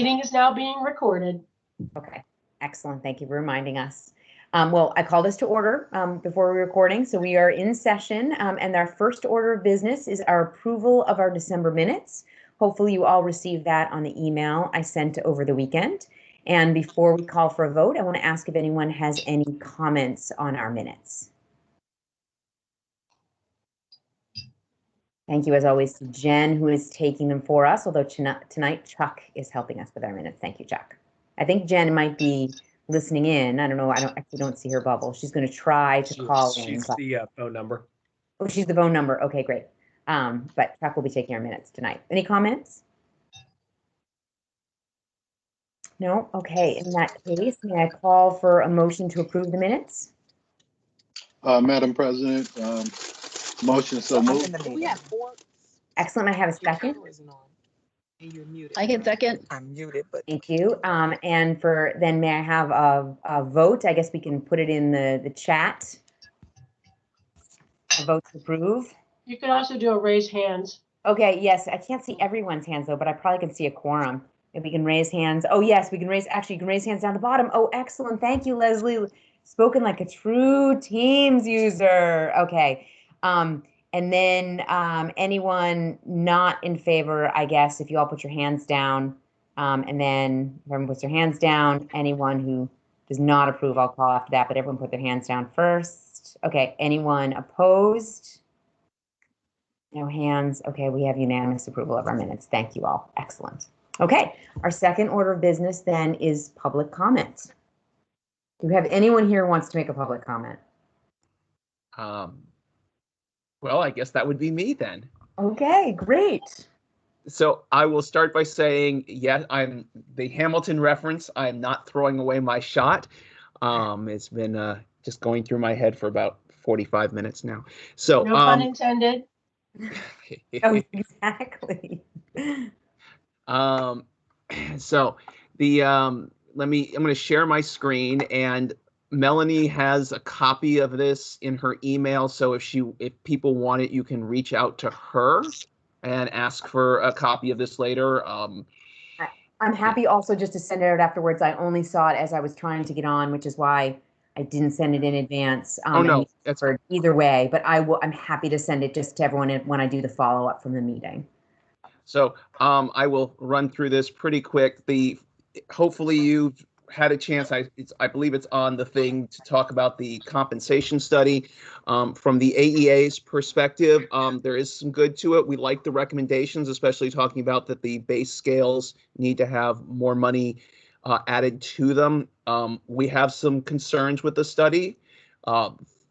meeting is now being recorded. Okay, excellent. Thank you for reminding us. Well, I call this to order before we're recording, so we are in session, and our first order of business is our approval of our December minutes. Hopefully you all received that on the email I sent over the weekend. And before we call for a vote, I want to ask if anyone has any comments on our minutes. Thank you, as always, to Jen, who is taking them for us, although tonight Chuck is helping us with our minutes. Thank you, Chuck. I think Jen might be listening in. I don't know. I actually don't see her bubble. She's going to try to call in. She's the phone number. Oh, she's the phone number. Okay, great. But Chuck will be taking our minutes tonight. Any comments? No? Okay. In that case, may I call for a motion to approve the minutes? Madam President, motion so moved. We have four. Excellent. I have a second. You're muted. I can second. I'm muted, but Thank you. And then may I have a vote? I guess we can put it in the chat. A vote to approve. You could also do a raise hands. Okay, yes, I can't see everyone's hands though, but I probably can see a quorum. If we can raise hands. Oh yes, we can raise, actually you can raise hands down the bottom. Oh, excellent. Thank you, Leslie. Spoken like a true Teams user. Okay. And then anyone not in favor, I guess, if you all put your hands down, and then everyone puts their hands down. Anyone who does not approve, I'll call after that, but everyone put their hands down first. Okay, anyone opposed? No hands. Okay, we have unanimous approval of our minutes. Thank you all. Excellent. Okay, our second order of business then is public comment. Do we have anyone here who wants to make a public comment? Well, I guess that would be me then. Okay, great. So I will start by saying, yes, I'm the Hamilton reference. I'm not throwing away my shot. It's been just going through my head for about 45 minutes now. So No pun intended. Oh, exactly. So the I'm going to share my screen, and Melanie has a copy of this in her email. So if people want it, you can reach out to her and ask for a copy of this later. I'm happy also just to send it out afterwards. I only saw it as I was trying to get on, which is why I didn't send it in advance. Oh no, that's for either way. But I'm happy to send it just to everyone when I do the follow up from the meeting. So I will run through this pretty quick. Hopefully you've had a chance. I believe it's on the thing to talk about the compensation study. From the AEA's perspective, there is some good to it. We like the recommendations, especially talking about that the base scales need to have more money added to them. We have some concerns with the study.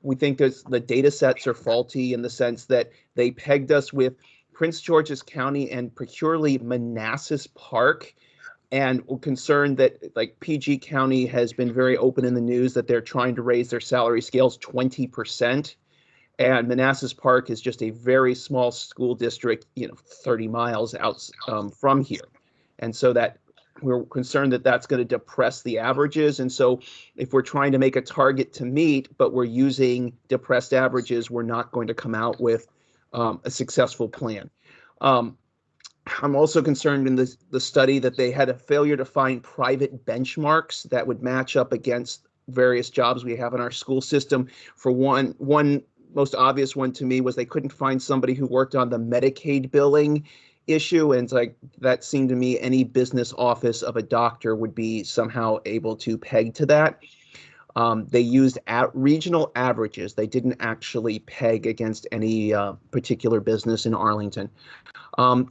We think the data sets are faulty in the sense that they pegged us with Prince George's County and particularly Manassas Park. And we're concerned that like PG County has been very open in the news that they're trying to raise their salary scales 20%. And Manassas Park is just a very small school district, 30 miles out from here. And so that we're concerned that that's going to depress the averages. And so if we're trying to make a target to meet, but we're using depressed averages, we're not going to come out with a successful plan. I'm also concerned in the study that they had a failure to find private benchmarks that would match up against various jobs we have in our school system. For one most obvious one to me was they couldn't find somebody who worked on the Medicaid billing issue. And it's like, that seemed to me any business office of a doctor would be somehow able to peg to that. They used regional averages. They didn't actually peg against any particular business in Arlington.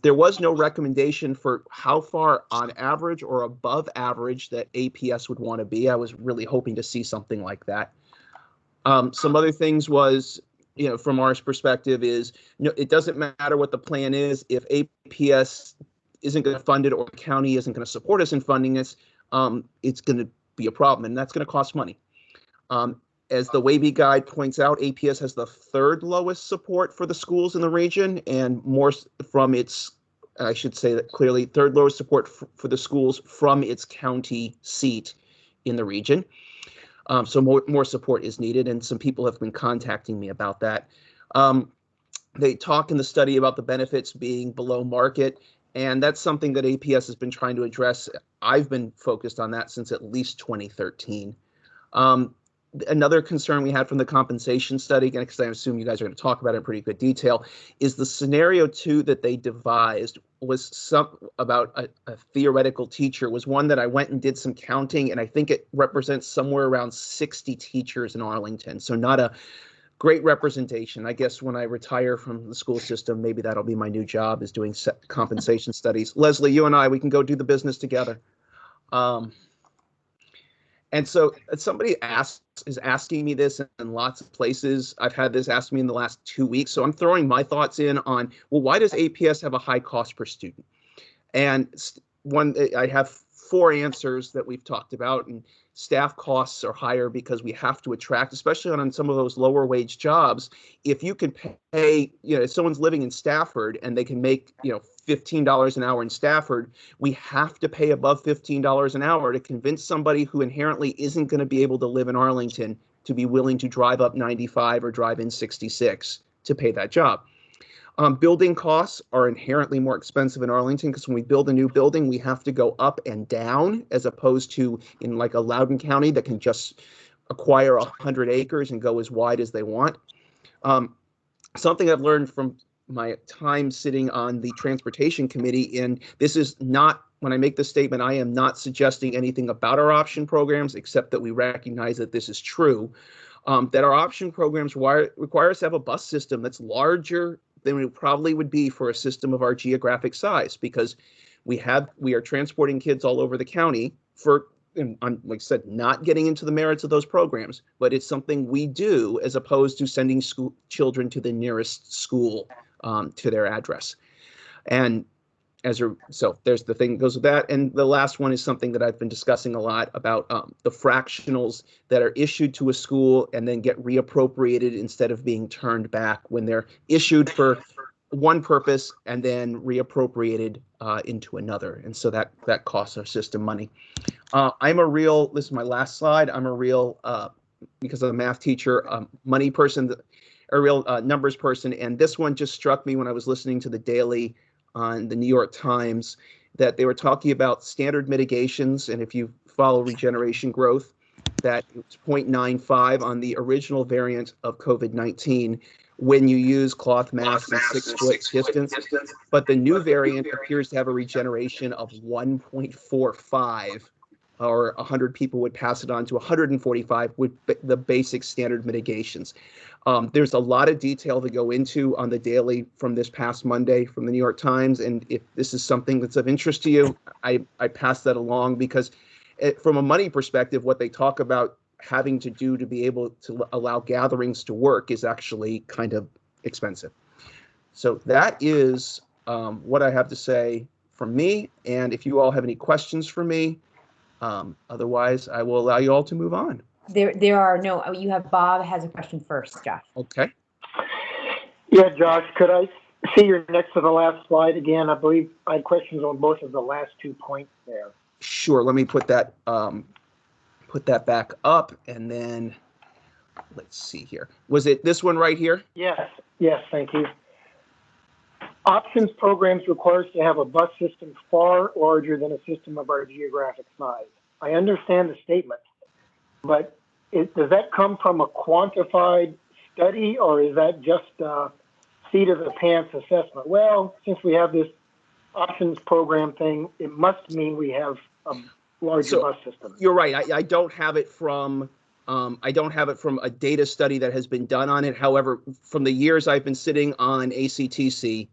There was no recommendation for how far on average or above average that APS would want to be. I was really hoping to see something like that. Some other things was, from our perspective is, it doesn't matter what the plan is. If APS isn't going to fund it or the county isn't going to support us in funding this, it's going to be a problem, and that's going to cost money. As the Wavy Guide points out, APS has the third lowest support for the schools in the region, and more from its, I should say that clearly, third lowest support for the schools from its county seat in the region. So more support is needed, and some people have been contacting me about that. They talk in the study about the benefits being below market, And that's something that APS has been trying to address. I've been focused on that since at least 2013. Another concern we had from the compensation study, because I assume you guys are going to talk about it in pretty good detail, is the scenario 2 that they devised was about a theoretical teacher, was one that I went and did some counting, and I think it represents somewhere around 60 teachers in Arlington. So not a great representation. I guess when I retire from the school system, maybe that'll be my new job, is doing compensation studies. Leslie, you and I, we can go do the business together. And so somebody is asking me this in lots of places. I've had this asked me in the last 2 weeks. So I'm throwing my thoughts in on, well, why does APS have a high cost per student? And I have 4 answers that we've talked about. And staff costs are higher because we have to attract, especially on some of those lower wage jobs. If you can pay, if someone's living in Stafford and they can make, $15 an hour in Stafford, we have to pay above $15 an hour to convince somebody who inherently isn't going to be able to live in Arlington to be willing to drive up 95 or drive in 66 to pay that job. Building costs are inherently more expensive in Arlington because when we build a new building, we have to go up and down, as opposed to in like a Loudoun County that can just acquire 100 acres and go as wide as they want. Something I've learned from my time sitting on the transportation committee, and this is not, when I make this statement, I am not suggesting anything about our option programs, except that we recognize that this is true, that our option programs require us to have a bus system that's larger than it probably would be for a system of our geographic size, because we are transporting kids all over the county and I'm, like I said, not getting into the merits of those programs, but it's something we do as opposed to sending children to the nearest school to their address. And so there's the thing that goes with that. And the last one is something that I've been discussing a lot about, the fractionals that are issued to a school and then get reappropriated instead of being turned back when they're issued for one purpose and then reappropriated into another. And so that costs our system money. This is my last slide. I'm a real, because I'm a math teacher, money person, a real numbers person. And this one just struck me when I was listening to the Daily on the New York Times, that they were talking about standard mitigations. And if you follow regeneration growth, that it's 0.95 on the original variant of COVID-19 when you use cloth masks and 6-foot distance. But the new variant appears to have a regeneration of 1.45, or 100 people would pass it on to 145 with the basic standard mitigations. There's a lot of detail to go into on the Daily from this past Monday from the New York Times. And if this is something that's of interest to you, I pass that along, because from a money perspective, what they talk about having to do to be able to allow gatherings to work is actually kind of expensive. So that is what I have to say from me. And if you all have any questions for me, otherwise I will allow you all to move on. There are no, you have Bob has a question first, Josh. Okay. Yeah, Josh, could I see your next to the last slide again? I believe I had questions on both of the last 2 points there. Sure. Let me put that back up, and then let's see here. Was it this one right here? Yes, thank you. Options programs require us to have a bus system far larger than a system of our geographic size. I understand the statement, but does that come from a quantified study, or is that just a seat of the pants assessment? Well, since we have this options program thing, it must mean we have a larger bus system. You're right. I don't have it from a data study that has been done on it. However, from the years I've been sitting on ACTC,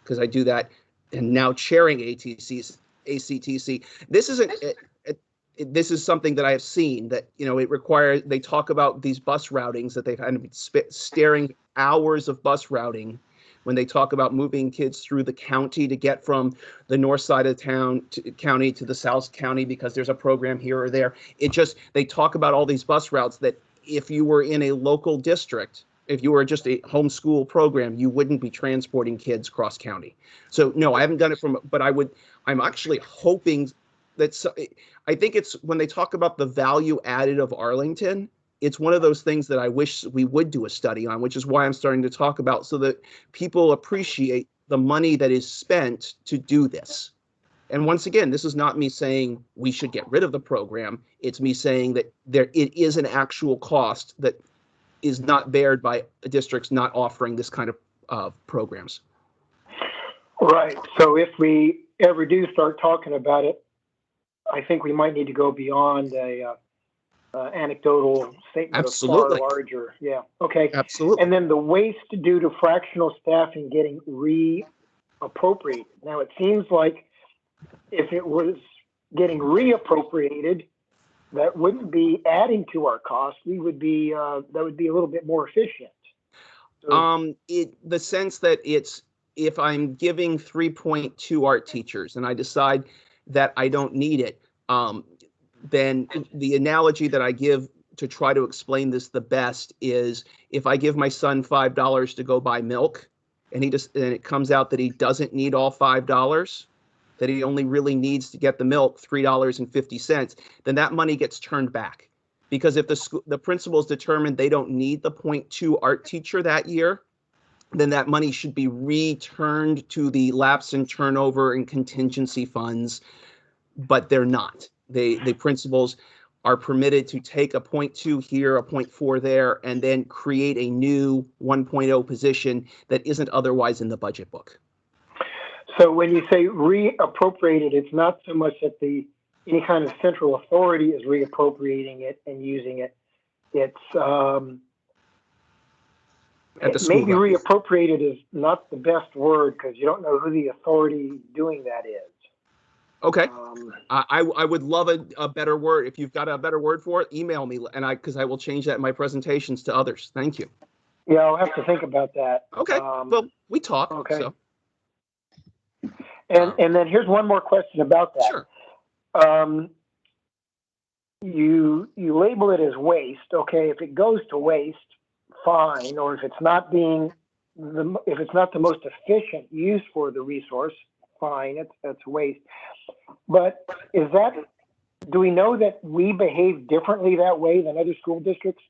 because I do that, and now chairing ACTC, this is something that I have seen that, it requires, they talk about these bus routings that they've had staring hours of bus routing when they talk about moving kids through the county to get from the north side of county to the south county because there's a program here or there. They talk about all these bus routes that if you were in a local district, if you were just a homeschool program, you wouldn't be transporting kids cross county. So no, I haven't done it but I'm actually hoping that, I think it's when they talk about the value added of Arlington, it's one of those things that I wish we would do a study on, which is why I'm starting to talk about, so that people appreciate the money that is spent to do this. And once again, this is not me saying we should get rid of the program. It's me saying that it is an actual cost that is not bared by districts not offering this kind of programs. Right. So if we ever do start talking about it, I think we might need to go beyond a anecdotal statement Absolutely. of far larger. Yeah. Okay. Absolutely. And then the waste due to fractional staffing getting reappropriated. Now it seems like if it was getting reappropriated, that wouldn't be adding to our costs. We would be that would be a little bit more efficient. So, The sense that it's, if I'm giving 3.2 art teachers and I decide that I don't need it, then the analogy that I give to try to explain this the best is if I give my son $5 to go buy milk and it comes out that he doesn't need all $5, that he only really needs to get the milk $3.50, then that money gets turned back. Because if the principal's determined they don't need the 0.2 art teacher that year, then that money should be returned to the lapse and turnover and contingency funds, but they're not. The principals are permitted to take a 0.2 here, a 0.4 there, and then create a new 1.0 position that isn't otherwise in the budget book. So when you say reappropriated, it's not so much that any kind of central authority is reappropriating it and using it. It's At the school maybe level. reappropriated is not the best word because you don't know who the authority doing that is. Okay. I would love a better word. If you've got a better word for it, email me, and because I will change that in my presentations to others. Thank you. Yeah, I'll have to think about that. Okay. Well, we talk. Okay. So. And then here's one more question about that. Sure. You label it as waste. Okay, if it goes to waste, fine. Or if it's not the most efficient use for the resource, fine. That's waste. But do we know that we behave differently that way than other school districts?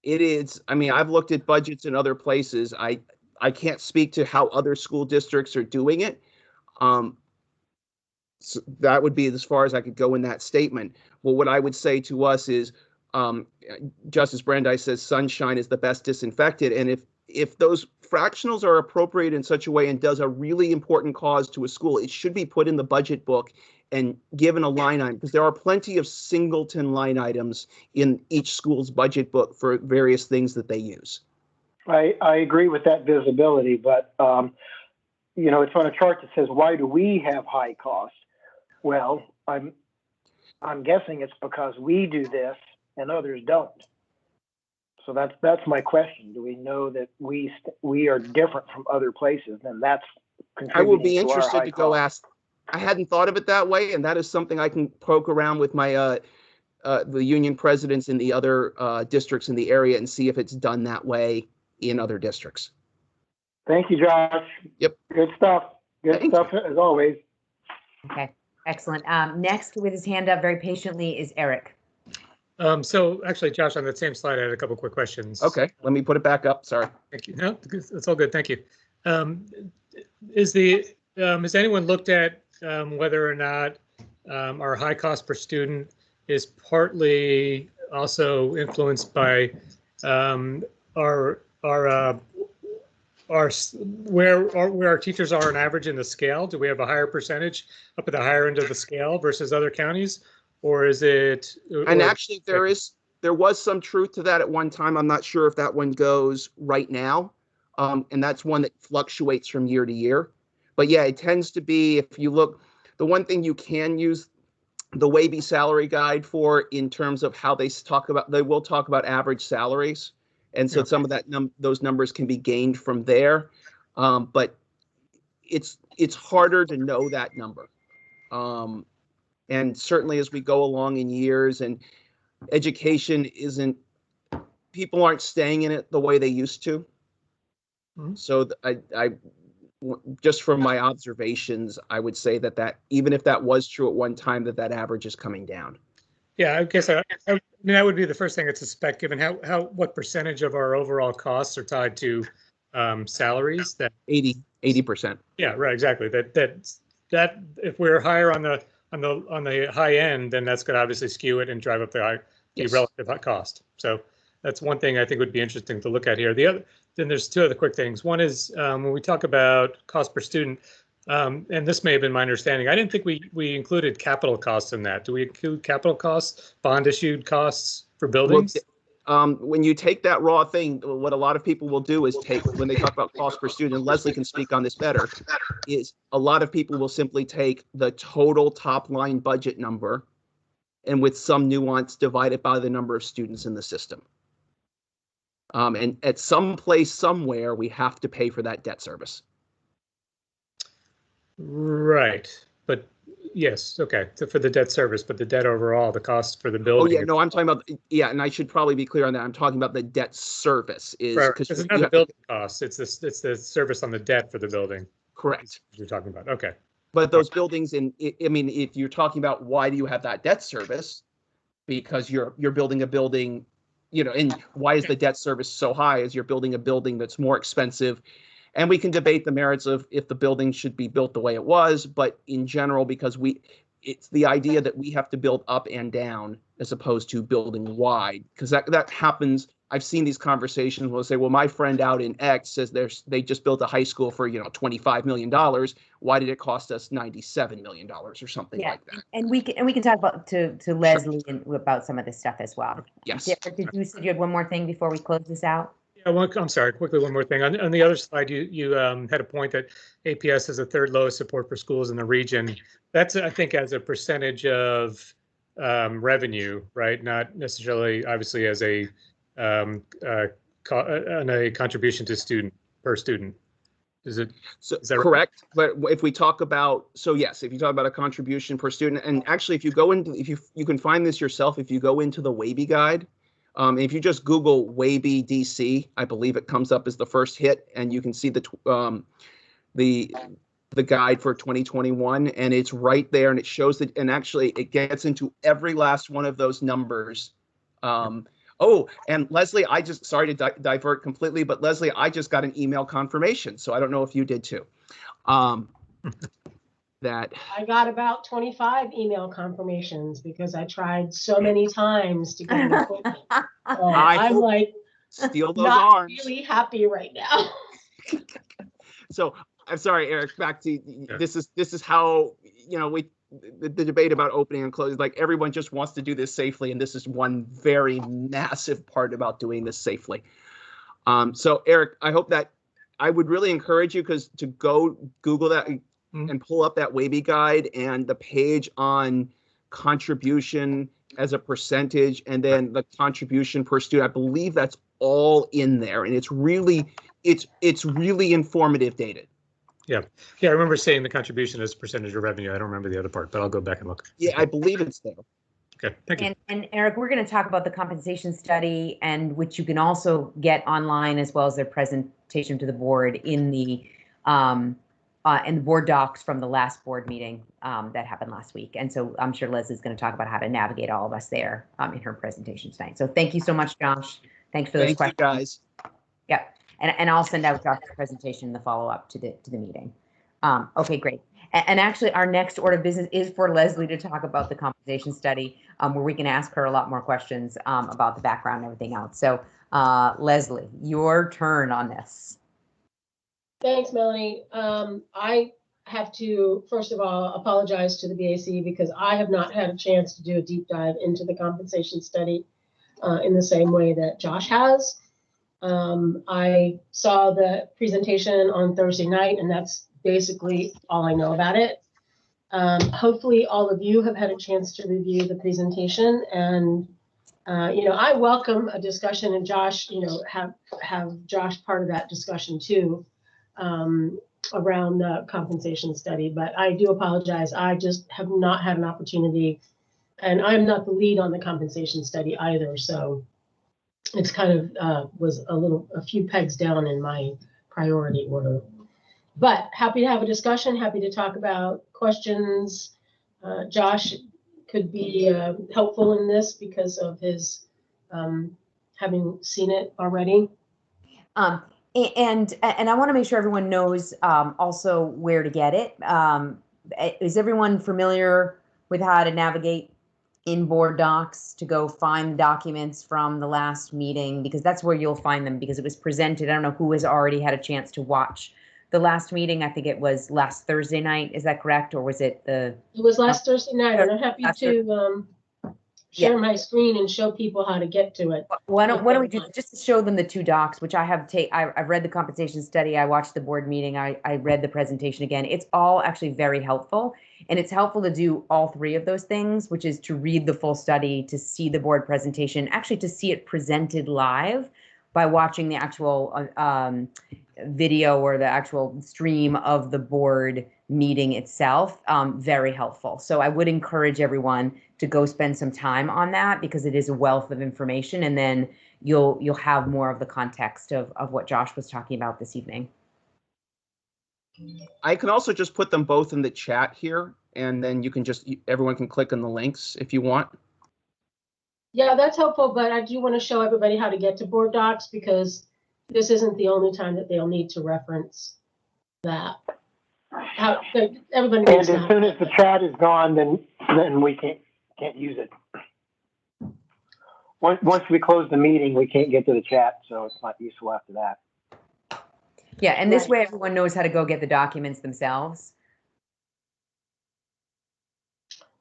It is. I mean, I've looked at budgets in other places. I can't speak to how other school districts are doing it. So that would be as far as I could go in that statement. Well, what I would say to us is, Justice Brandeis says sunshine is the best disinfectant. And if those fractionals are appropriate in such a way and does a really important cause to a school, it should be put in the budget book and given a line item, because there are plenty of singleton line items in each school's budget book for various things that they use. I agree with that visibility, but it's on a chart that says, why do we have high costs? Well, I'm guessing it's because we do this and others don't. So that's my question. Do we know that we are different from other places? And that's contributing. I will be interested to go ask. I hadn't thought of it that way, and that is something I can poke around with my the union presidents in the other districts in the area and see if it's done that way in other districts. Thank you, Josh. Yep. Good stuff. Good stuff as always. Okay, excellent. Next with his hand up very patiently is Eric. So actually, Josh, on that same slide, I had a couple quick questions. Okay, let me put it back up. Sorry. Thank you. No, it's all good. Thank you. Has anyone looked at whether or not our high cost per student is partly also influenced by where our teachers are on average in the scale? Do we have a higher percentage up at the higher end of the scale versus other counties, or is it? And actually, there was some truth to that at one time. I'm not sure if that one goes right now, and that's one that fluctuates from year to year. But yeah, it tends to be, if you look, the one thing you can use the Waby salary guide for in terms of how they will talk about average salaries. And so some of that those numbers can be gained from there. But it's harder to know that number. And certainly as we go along in years and education people aren't staying in it the way they used to. Mm-hmm. So I just from my observations, I would say that even if that was true at one time, that average is coming down. Yeah, I guess I mean that would be the first thing I suspect, given what percentage of our overall costs are tied to salaries that 80%. yeah, right, exactly. That if we're higher on the high end, then that's going to obviously skew it and drive up the Yes. relative cost. So that's one thing I think would be interesting to look at here. Then there's two other quick things. One is when we talk about cost per student, and this may have been my understanding. I didn't think we included capital costs in that. Do we include capital costs, bond issued costs for buildings? When you take that raw thing, what a lot of people will do is when they talk about cost per student, and Leslie can speak on this better, is a lot of people will simply take the total top line budget number and with some nuance divide it by the number of students in the system. And at some place somewhere, we have to pay for that debt service. Right, but yes, okay, so for the debt service, but the debt overall, the cost for the building. Oh yeah, no, I'm talking about, yeah, and I should probably be clear on that. I'm talking about the debt service is Right, because it's not the building costs, it's the service on the debt for the building. Correct. You're talking about, okay. But those buildings, I mean, if you're talking about why do you have that debt service, because you're building a building, and why is the debt service so high? Is you're building a building that's more expensive. And we can debate the merits of if the building should be built the way it was, but in general, because it's the idea that we have to build up and down as opposed to building wide, because that happens. I've seen these conversations where they say, well, my friend out in X says they just built a high school for $25 million. Why did it cost us $97 million or something like that? And we can talk about to Leslie about some of this stuff as well. Yes. Derek, did you say you had one more thing before we close this out? I'm sorry, quickly, one more thing. On the other slide, you had a point that APS has the third lowest support for schools in the region. That's, I think, as a percentage of revenue, right? Not necessarily, obviously, as a contribution to per student. Is that correct? Right? But if we talk about, yes, if you talk about a contribution per student, and actually, if you go into, you can find this yourself, if you go into the WABE guide. If you just Google WABE DC, I believe it comes up as the first hit, and you can see the guide for 2021, and it's right there, and it shows that, and actually it gets into every last one of those numbers. Oh, and Leslie, sorry to divert completely, but Leslie, I just got an email confirmation, so I don't know if you did too. That I got about 25 email confirmations because I tried so many times to get an appointment. I'm like, steal those not arms. really happy right now. So I'm sorry, Eric. Back to this is how the debate about opening and closing. Like everyone just wants to do this safely, and this is one very massive part about doing this safely. So Eric, I hope that I would really encourage you to go Google that. And pull up that WABE guide and the page on contribution as a percentage, and then the contribution per student. I believe that's all in there, and it's really informative data. Yeah, I remember saying the contribution as a percentage of revenue. I don't remember the other part, but I'll go back and look. Yeah, I believe it's there. Okay, thank you. And Eric, we're going to talk about the compensation study, and which you can also get online, as well as their presentation to the board in the board docs from the last board meeting that happened last week. And so I'm sure Leslie's going to talk about how to navigate all of us there in her presentation tonight. So thank you so much, Josh. Thanks for those questions. Thank you, guys. Yeah, and I'll send out Josh's presentation in the follow-up to the meeting. Okay, great. And actually, our next order of business is for Leslie to talk about the compensation study, where we can ask her a lot more questions about the background and everything else. So Leslie, your turn on this. Thanks, Melanie. I have to, first of all, apologize to the BAC because I have not had a chance to do a deep dive into the compensation study in the same way that Josh has. I saw the presentation on Thursday night, and that's basically all I know about it. Hopefully all of you have had a chance to review the presentation, and I welcome a discussion, and Josh, have Josh part of that discussion too. Around the compensation study, but I do apologize. I just have not had an opportunity, and I'm not the lead on the compensation study either. So it's kind of was a few pegs down in my priority order. But happy to have a discussion. Happy to talk about questions. Josh could be helpful in this because of his having seen it already. And I want to make sure everyone knows also where to get it. Is everyone familiar with how to navigate in board docs to go find documents from the last meeting? Because that's where you'll find them, because it was presented. I don't know who has already had a chance to watch the last meeting. I think it was last Thursday night. Is that correct? Or was it the? It was last Thursday night, and I'm happy last to share my screen and show people how to get to it. Why don't we do just to show them the two docs, which I've read the compensation study, I watched the board meeting, I read the presentation again. It's all actually very helpful, and it's helpful to do all three of those things, which is to read the full study, to see the board presentation, actually to see it presented live by watching the actual video or the actual stream of the board meeting itself. Very helpful. So I would encourage everyone to go spend some time on that, because it is a wealth of information, and then you'll have more of the context of what Josh was talking about this evening. I can also just put them both in the chat here, and then you can everyone can click on the links if you want. Yeah, that's helpful, but I do want to show everybody how to get to board docs, because this isn't the only time that they'll need to reference that. Everybody And needs as that. soon as the chat is gone, then we can't use it. Once we close the meeting, we can't get to the chat, so it's not useful after that. Yeah, and this way everyone knows how to go get the documents themselves.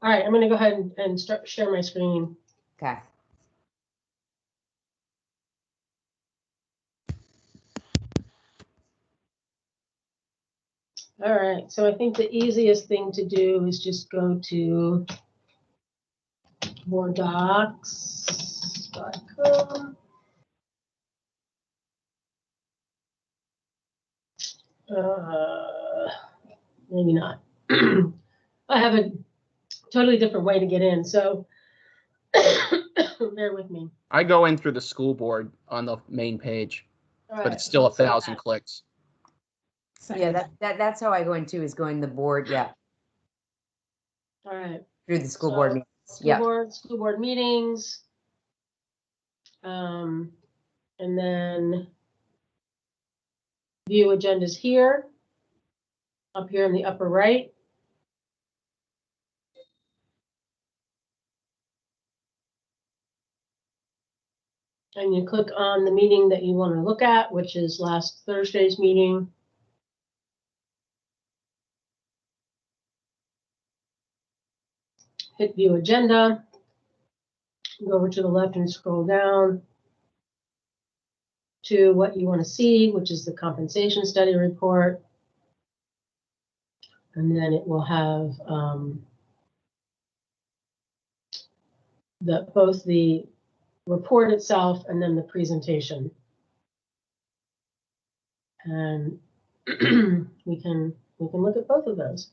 All right, I'm going to go ahead and start share my screen. Okay. All right, so I think the easiest thing to do is just go to boarddocs.com. Maybe not. I have a totally different way to get in, so bear with me. I go in through the school board on the main page, All but right, it's still let's see 1,000 that. clicks. Yeah, that's how I go into, is going the board, yeah, All right. through the school board meetings. Yeah. School board meetings. And then view agendas here, up here in the upper right. And you click on the meeting that you want to look at, which is last Thursday's meeting. Hit view agenda. Go over to the left and scroll down to what you want to see, which is the compensation study report. And then it will have both the report itself and then the presentation. And we can look at both of those.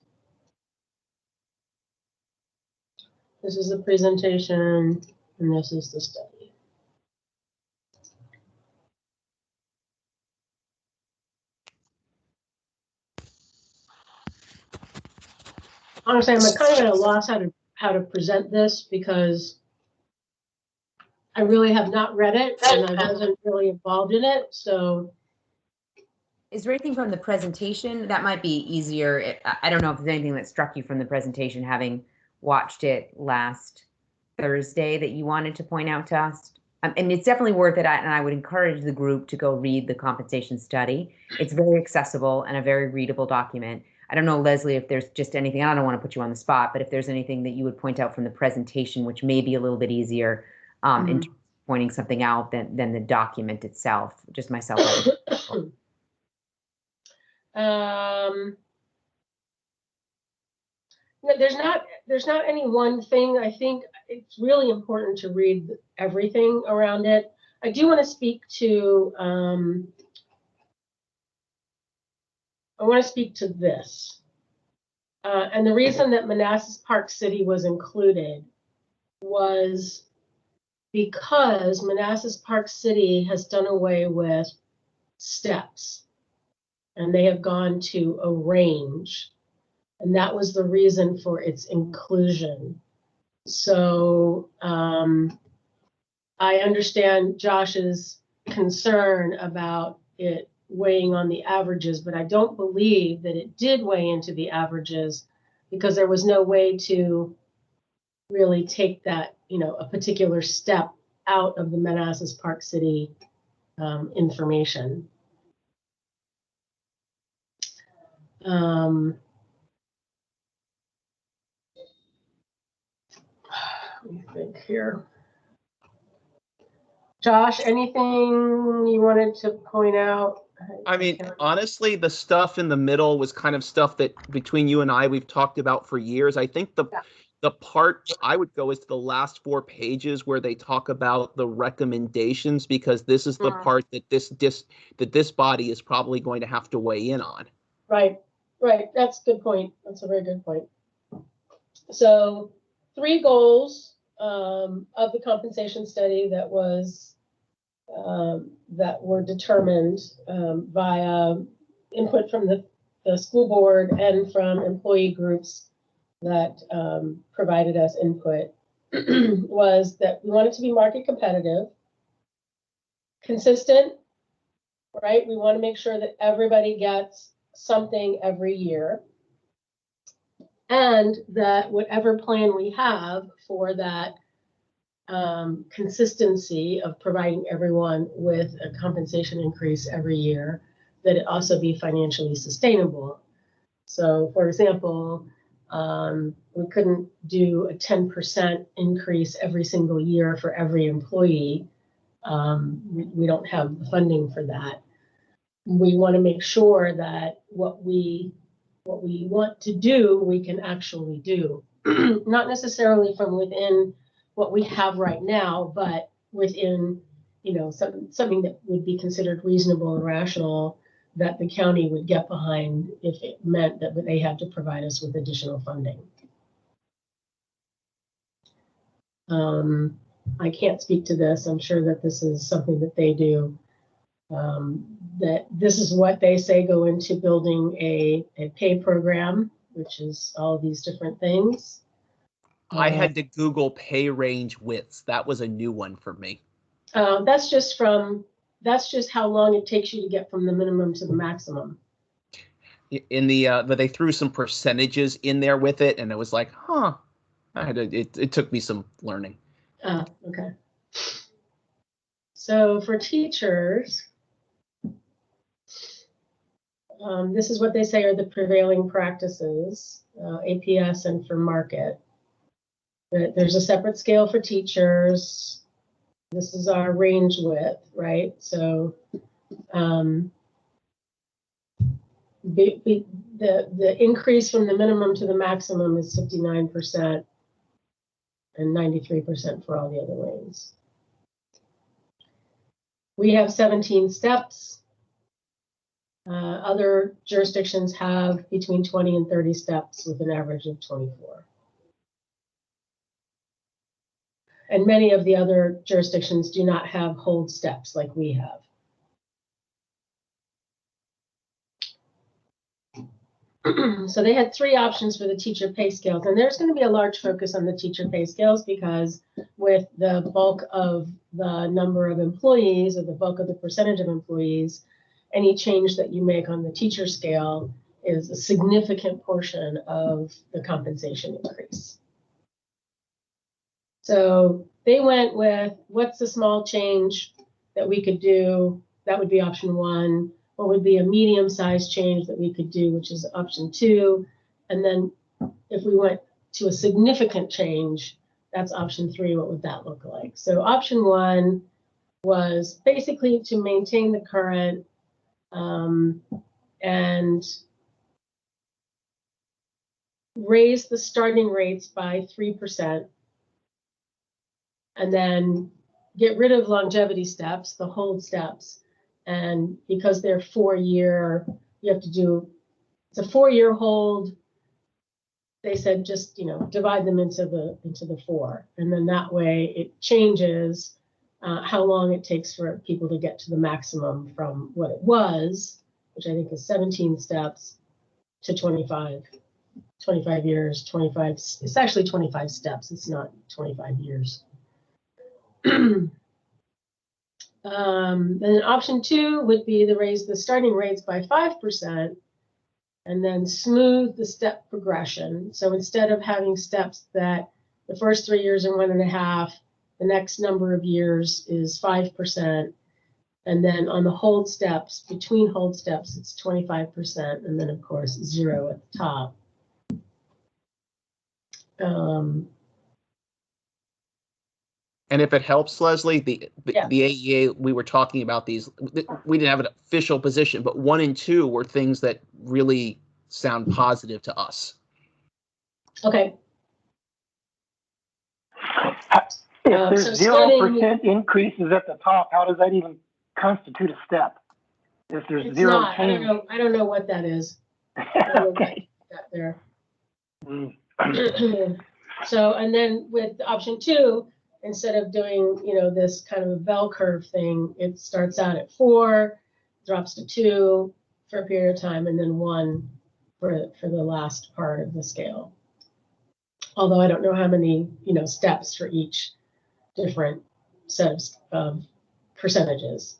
This is the presentation, and this is the study. Honestly, I'm kind of at a loss how to present this, because I really have not read it and I wasn't really involved in it. So Is there anything from the presentation that might be easier? I don't know if there's anything that struck you from the presentation, having watched it last Thursday, that you wanted to point out to us. And it's definitely worth it. And I would encourage the group to go read the compensation study. It's very accessible and a very readable document. I don't know, Leslie, if there's just anything, I don't want to put you on the spot, but if there's anything that you would point out from the presentation, which may be a little bit easier in terms of pointing something out than the document itself, just myself. No, there's not any one thing. I think it's really important to read everything around it. I do want to speak to this. And the reason that Manassas Park City was included was because Manassas Park City has done away with steps, and they have gone to a range. And that was the reason for its inclusion. So I understand Josh's concern about it weighing on the averages, but I don't believe that it did weigh into the averages because there was no way to really take that, a particular step out of the Manassas Park City information. Let me think here. Josh, anything you wanted to point out? I mean, honestly, the stuff in the middle was kind of stuff that between you and I, we've talked about for years. I think the part I would go is to the last 4 pages where they talk about the recommendations, because this is the part that this body is probably going to have to weigh in on. Right. That's a good point. That's a very good point. So 3 goals of the compensation study that were determined via input from the school board and from employee groups that provided us input was that we wanted to be market competitive, consistent, right? We want to make sure that everybody gets something every year, and that whatever plan we have for that consistency of providing everyone with a compensation increase every year, that it also be financially sustainable. So, for example, we couldn't do a 10% increase every single year for every employee. We don't have the funding for that. We want to make sure that what we want to do, we can actually do. Not necessarily from within what we have right now, but within, something that would be considered reasonable and rational that the county would get behind if it meant that they had to provide us with additional funding. I can't speak to this. I'm sure that this is something that they do. That this is what they say go into building a pay program, which is all of these different things. I had to Google pay range widths. That was a new one for me. That's just how long it takes you to get from the minimum to the maximum. But they threw some percentages in there with it, and it was like, huh. It took me some learning. Okay. So for teachers, this is what they say are the prevailing practices, APS and for market. There's a separate scale for teachers. This is our range width, right? So the increase from the minimum to the maximum is 59% and 93% for all the other lanes. We have 17 steps. Other jurisdictions have between 20 and 30 steps with an average of 24. And many of the other jurisdictions do not have hold steps like we have. So they had 3 options for the teacher pay scales, and there's going to be a large focus on the teacher pay scales because with the bulk of the number of employees or the bulk of the percentage of employees, any change that you make on the teacher scale is a significant portion of the compensation increase. So they went with what's the small change that we could do? That would be option 1. What would be a medium-sized change that we could do, which is option 2. And then if we went to a significant change, that's option 3. What would that look like? So option 1 was basically to maintain the current and raise the starting rates by 3%. And then get rid of longevity steps, the hold steps. And because they're 4-year, you have to do, it's a 4-year hold. They said just, divide them into the 4. And then that way it changes how long it takes for people to get to the maximum from what it was, which I think is 17 steps, to 25 years, 25, it's actually 25 steps. It's not 25 years. Then option 2 would be to raise the starting rates by 5% and then smooth the step progression. So instead of having steps that the first 3 years are 1.5, the next number of years is 5%. And then on the hold steps, between hold steps, it's 25%. And then of course, 0 at the top. And if it helps, Leslie, Yeah. the AEA, we were talking about these, we didn't have an official position, but 1 and 2 were things that really sound positive to us. Okay. If there's So 0% increases at the top, how does that even constitute a step? If there's It's zero not. change. I don't know what that is. I don't know what Okay. that there. Mm. So, and then with option 2, instead of doing, this kind of a bell curve thing, it starts out at 4, drops to 2 for a period of time, and then 1 for the last part of the scale. Although I don't know how many, steps for each different set of percentages.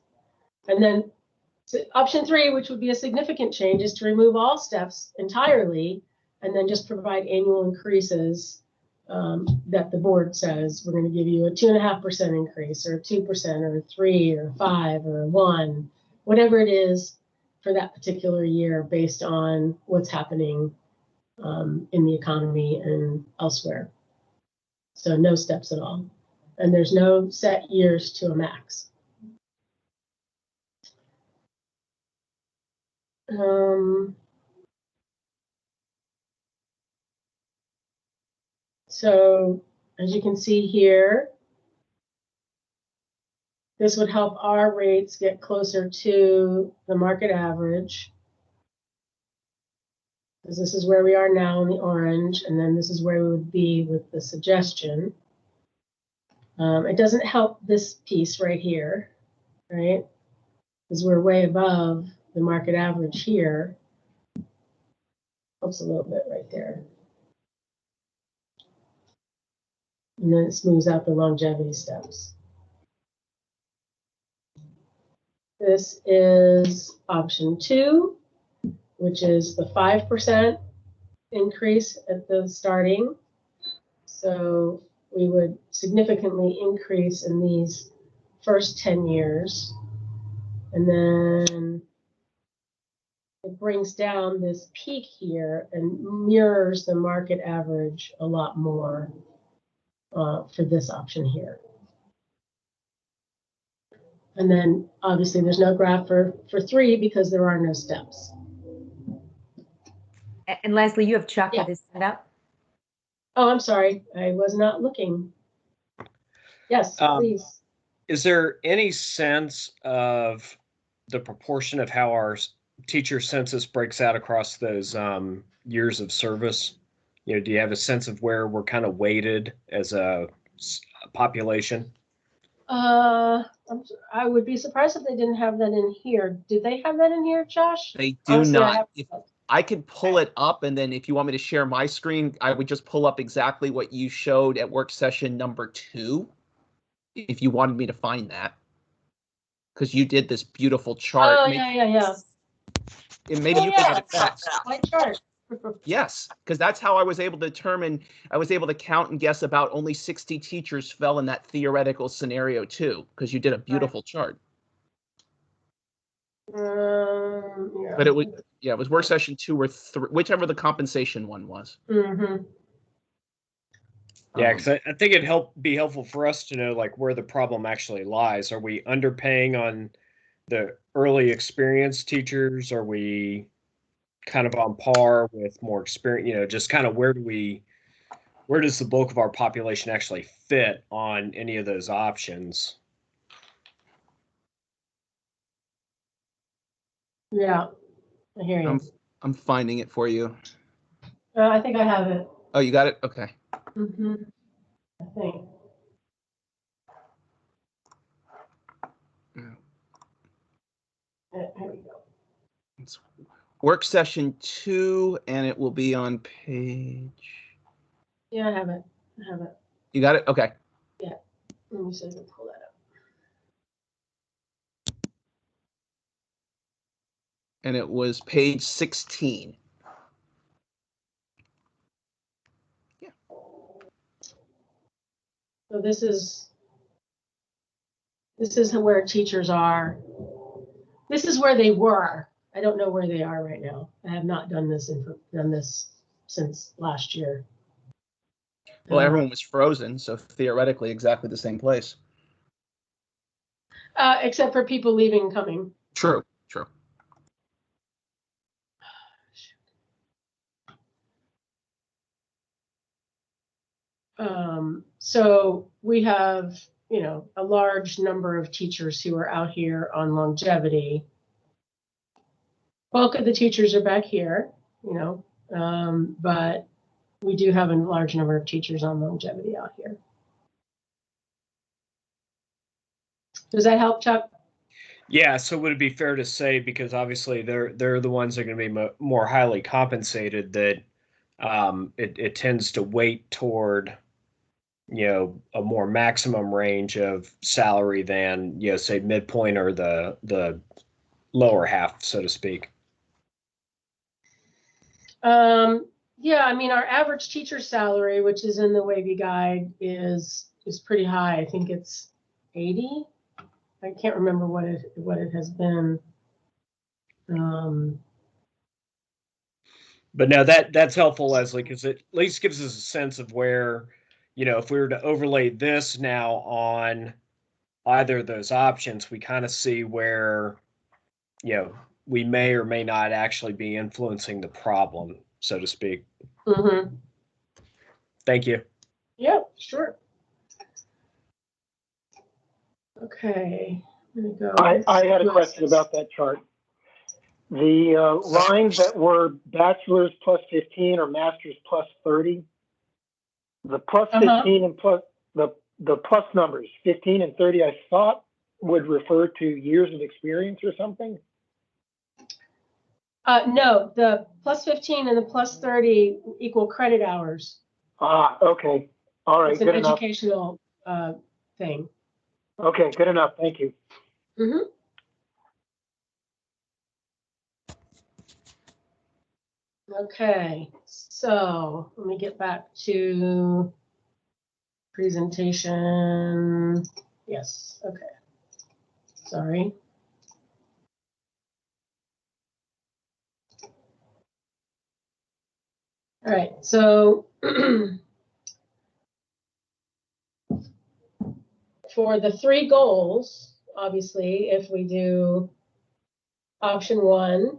And then option 3, which would be a significant change, is to remove all steps entirely and then just provide annual increases that the board says we're going to give you a 2.5% increase or 2% or 3 or 5 or 1, whatever it is for that particular year based on what's happening in the economy and elsewhere. So no steps at all. And there's no set years to a max. So as you can see here, this would help our rates get closer to the market average. Because this is where we are now in the orange, and then this is where we would be with the suggestion. It doesn't help this piece right here, right? Because we're way above the market average here. Helps a little bit right there. And then it smooths out the longevity steps. This is option 2, which is the 5% increase at the starting. So we would significantly increase in these first 10 years. And then it brings down this peak here and mirrors the market average a lot more for this option here. And then obviously there's no graph for 3 because there are no steps. And Leslie, you have Chuck Yeah. with his hand up. Oh, I'm sorry. I was not looking. Yes, please. Is there any sense of the proportion of how our teacher census breaks out across those years of service? Do you have a sense of where we're kind of weighted as a population? I would be surprised if they didn't have that in here. Did they have that in here, Josh? They do Honestly, not. I could pull it up, and then if you want me to share my screen, I would just pull up exactly what you showed at work session number 2, if you wanted me to find that. Because you did this beautiful chart. Oh, yeah. And maybe you can get it back. White chart. Yes, because that's how I was able to determine, I was able to count and guess about only 60 teachers fell in that theoretical scenario too, because you did a beautiful chart. Yeah. But it was work session 2 or 3, whichever the compensation one was. Mm-hmm. Yeah, because I think it'd be helpful for us to know like where the problem actually lies. Are we underpaying on the early experienced teachers? Are we kind of on par with more experience? Just kind of where does the bulk of our population actually fit on any of those options? Yeah, I hear you. I'm finding it for you. I think I have it. Oh, you got it? Okay. Mm-hmm. I think. Here we go. It's work session 2, and it will be on page. Yeah, I have it. You got it? Okay. Yeah. Let me see if I can pull that up. and it was page 16. So this is where teachers are. This is where they were. I don't know where they are right now. I have not done this since last year. Well, everyone was frozen, so theoretically exactly the same place. Except for people leaving and coming. True, true. So we have, a large number of teachers who are out here on longevity. Bulk of the teachers are back here, but we do have a large number of teachers on longevity out here. Does that help, Chuck? Yeah, so would it be fair to say, because obviously they're the ones that are going to be more highly compensated, that it tends to weight toward, a more maximum range of salary than, say midpoint or the lower half, so to speak? Yeah, I mean, our average teacher salary, which is in the Wavy Guide, is pretty high. I think it's 80. I can't remember what it has been. But no, that's helpful, Leslie, because it at least gives us a sense of where, if we were to overlay this now on either of those options, we kind of see where, we may or may not actually be influencing the problem, so to speak. Mm-hmm. Thank you. Yeah, sure. Okay, I'm gonna go. I had a question about that chart. The lines that were bachelor's plus 15 or master's plus 30, the plus 15 and plus the plus numbers 15 and 30, I thought would refer to years of experience or something. No, the plus 15 and the plus 30 equal credit hours. Okay. All right. It's an good enough. educational thing. Okay, good enough. Thank you. Mm-hmm. Okay, so let me get back to presentation. Yes, okay. Sorry. All right, so for the 3 goals, obviously, if we do option 1,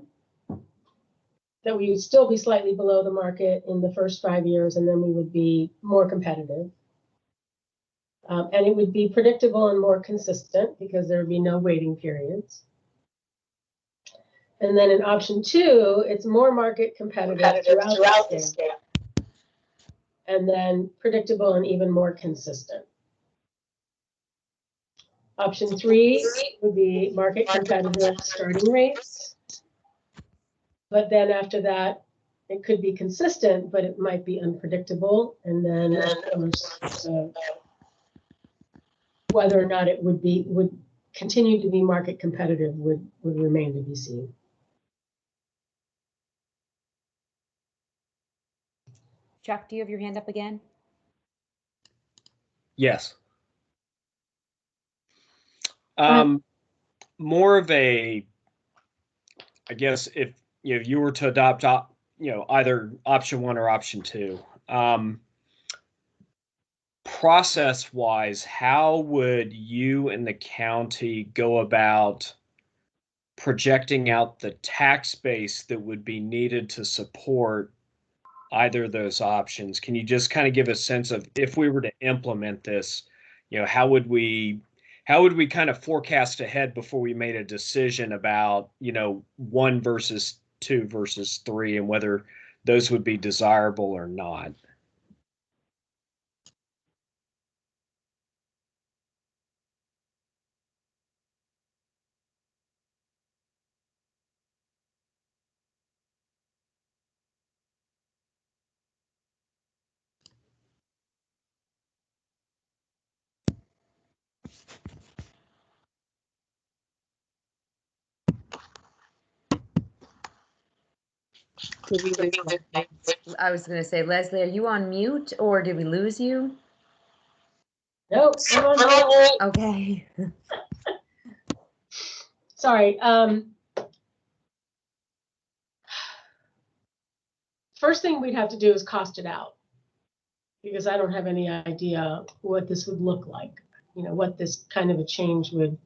that we would still be slightly below the market in the first 5 years, and then we would be more competitive. And it would be predictable and more consistent because there would be no waiting periods. And then in option 2, it's more market competitive throughout the scale. And then predictable and even more consistent. Option 3 would be market competitive starting rates. But then after that, it could be consistent, but it might be unpredictable. And then, of course, whether or not it would continue to be market competitive would remain to be seen. Chuck, do you have your hand up again? Yes. More of a, I guess, if you were to adopt either option 1 or option 2, process wise, how would you and the county go about projecting out the tax base that would be needed to support either of those options? Can you just kind of give a sense of, if we were to implement this, how would we kind of forecast ahead before we made a decision about, 1 versus 2 versus 3 and whether those would be desirable or not? Did we lose Leslie? I was going to say, Leslie, are you on mute or did we lose you? Nope, I'm on mute. Okay. Sorry. First thing we'd have to do is cost it out, because I don't have any idea what this would look like. You know, what this kind of a change would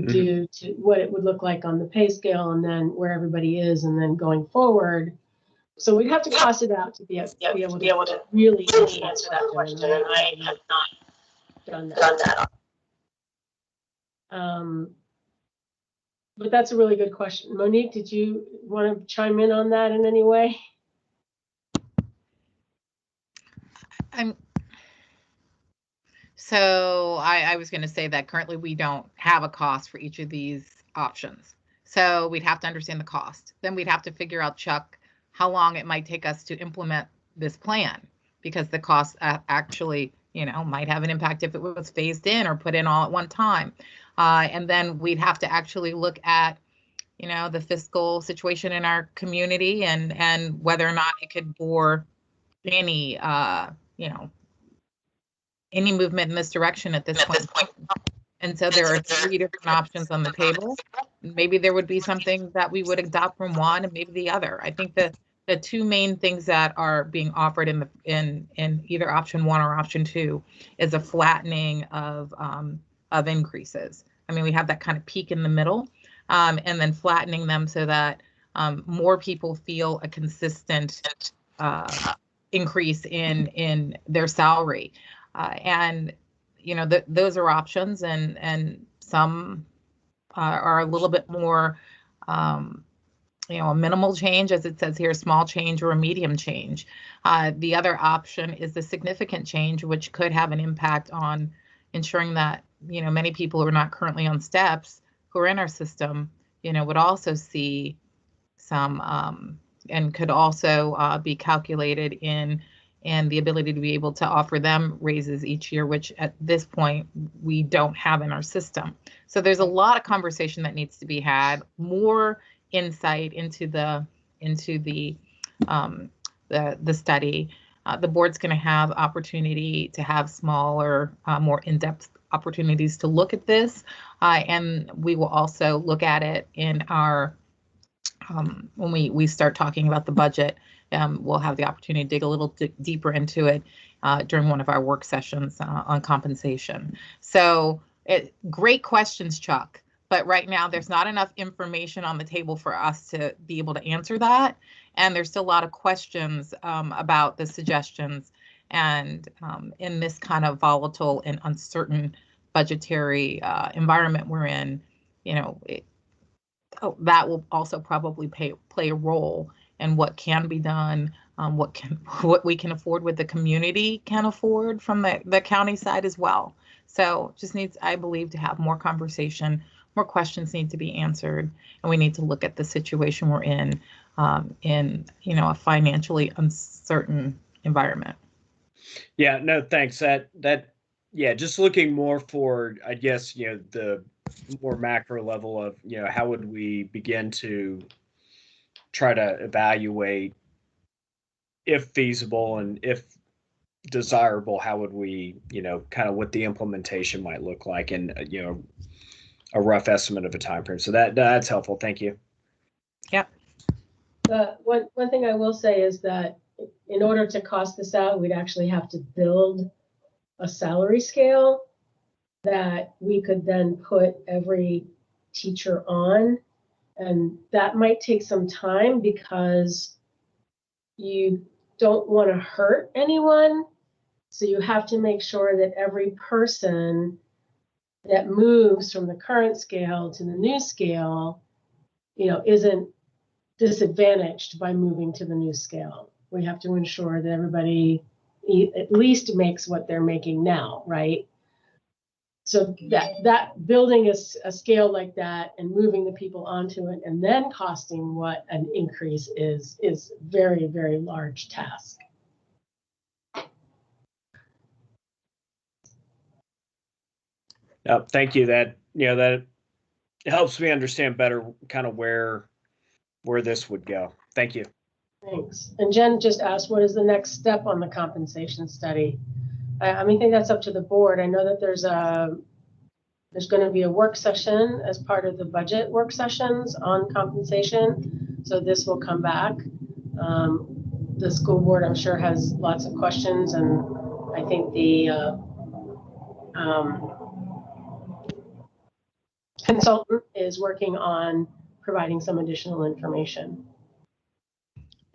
do to what it would look like on the pay scale, and then where everybody is, and then going forward. So we'd have to cost it out to be able to really answer that question, and I have not done that. But that's a really good question. Monique, did you want to chime in on that in any way? So I was going to say that currently we don't have a cost for each of these options. So we'd have to understand the cost. Then we'd have to figure out, Chuck, how long it might take us to implement this plan, because the cost actually, you know, might have an impact if it was phased in or put in all at one time. And then we'd have to actually look at, you know, the fiscal situation in our community and whether or not it could bore any, you know, any movement in this direction at this point. And so there are 3 different options on the table. Maybe there would be something that we would adopt from one and maybe the other. I think that the 2 main things that are being offered in either option 1 or option 2 is a flattening of increases. I mean, we have that kind of peak in the middle, and then flattening them so that more people feel a consistent increase in their salary. And, you know, those are options, and some are a little bit more, you know, a minimal change, as it says here, a small change or a medium change. The other option is the significant change, which could have an impact on ensuring that, you know, many people who are not currently on steps, who are in our system, you know, would also see some, and could also be calculated in the ability to be able to offer them raises each year, which at this point we don't have in our system. So there's a lot of conversation that needs to be had, more insight into the study. The board's going to have opportunity to have smaller, more in-depth opportunities to look at this, and we will also look at it in our when we start talking about the budget. We'll have the opportunity to dig a little deeper into it during one of our work sessions on compensation. So great questions, Chuck. But right now, there's not enough information on the table for us to be able to answer that. And there's still a lot of questions about the suggestions. And in this kind of volatile and uncertain budgetary environment we're in, you know, that will also probably play a role in what can be done, what we can afford, what the community can afford from the county side as well. So just needs, I believe, to have more conversation, more questions need to be answered, and we need to look at the situation we're in you know, a financially uncertain environment. Yeah, no, thanks. Yeah, just looking more for, I guess, you know, the more macro level of, you know, how would we begin to try to evaluate, if feasible and if desirable, how would we, you know, kind of what the implementation might look like, and you know, a rough estimate of a time frame. So that's helpful. Thank you. Yep. One thing I will say is that in order to cost this out, we'd actually have to build a salary scale that we could then put every teacher on. And that might take some time, because you don't want to hurt anyone. So you have to make sure that every person that moves from the current scale to the new scale, you know, isn't disadvantaged by moving to the new scale. We have to ensure that everybody at least makes what they're making now, right? So that building a scale like that and moving the people onto it and then costing what an increase is very, very large task. Thank you. That, you know, that helps me understand better kind of where this would go. Thank you. Thanks. And Jen just asked, what is the next step on the compensation study? I think that's up to the board. I know that there's going to be a work session as part of the budget work sessions on compensation. So this will come back. The school board, I'm sure, has lots of questions, and I think the consultant is working on providing some additional information.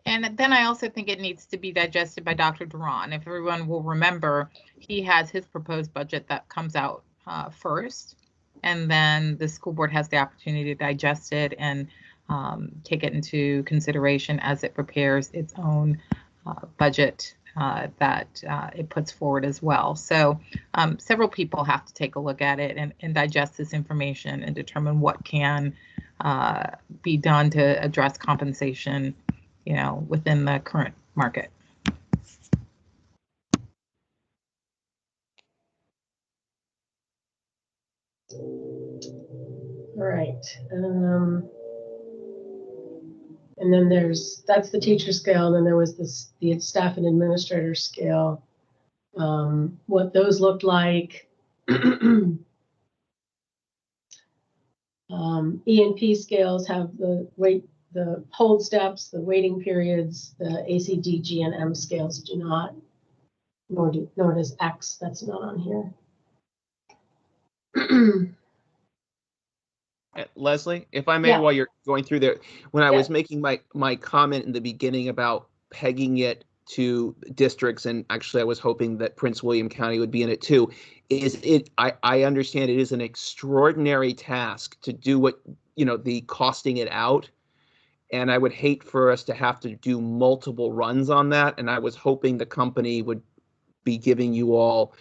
And then I also think it needs to be digested by Dr. Duran. If everyone will remember, he has his proposed budget that comes out first, and then the school board has the opportunity to digest it and take it into consideration as it prepares its own budget that it puts forward as well. So several people have to take a look at it and digest this information and determine what can be done to address compensation, within the current market. All right. And then that's the teacher scale. And then there was the staff and administrator scale. What those looked like. E&P scales have the hold steps, the waiting periods. The ACD, G, and M scales do not, nor does X. That's not on here. Leslie, if I may, Yeah. while you're going through there, when I Yeah. was making my comment in the beginning about pegging it to districts, and actually I was hoping that Prince William County would be in it too, I understand it is an extraordinary task to do what, the costing it out. And I would hate for us to have to do multiple runs on that. And I was hoping the company would be giving you all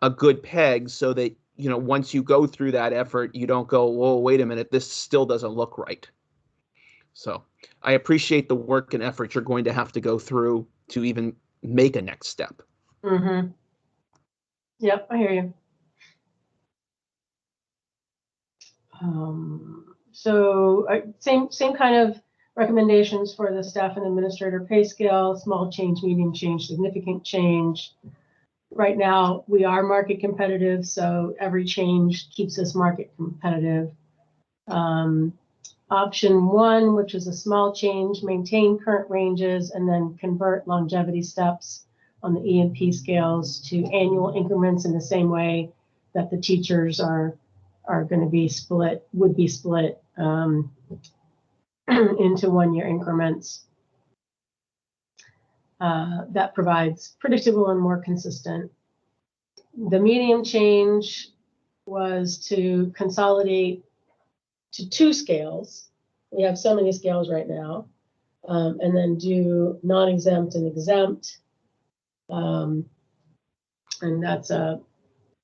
a good peg so that, once you go through that effort, you don't go, whoa, wait a minute, this still doesn't look right. So I appreciate the work and effort you're going to have to go through to even make a next step. Mm-hmm. Yep, I hear you. So same kind of recommendations for the staff and administrator pay scale: small change, medium change, significant change. Right now, we are market competitive, so every change keeps us market competitive. Option 1, which is a small change, maintain current ranges and then convert longevity steps on the E&P scales to annual increments in the same way that the teachers are going to be split, would be split into one-year increments. That provides predictable and more consistent. The medium change was to consolidate to 2 scales. We have so many scales right now, and then do non-exempt and exempt. And that's a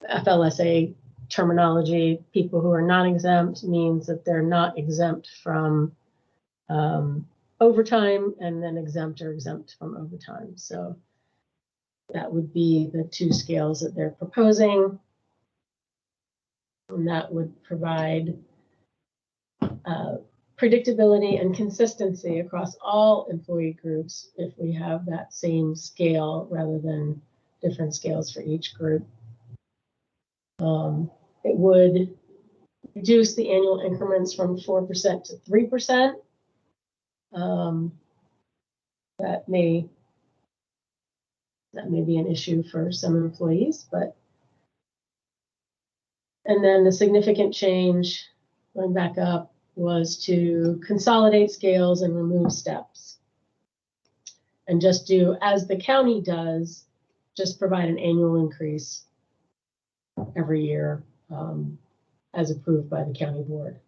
FLSA terminology. People who are non-exempt means that they're not exempt from overtime, and then exempt or exempt from overtime. So that would be the 2 scales that they're proposing. And that would provide predictability and consistency across all employee groups if we have that same scale rather than different scales for each group. It would reduce the annual increments from 4% to 3%. That may be an issue for some employees, and then the significant change, going back up, was to consolidate scales and remove steps. And just do as the county does, just provide an annual increase every year as approved by the county board.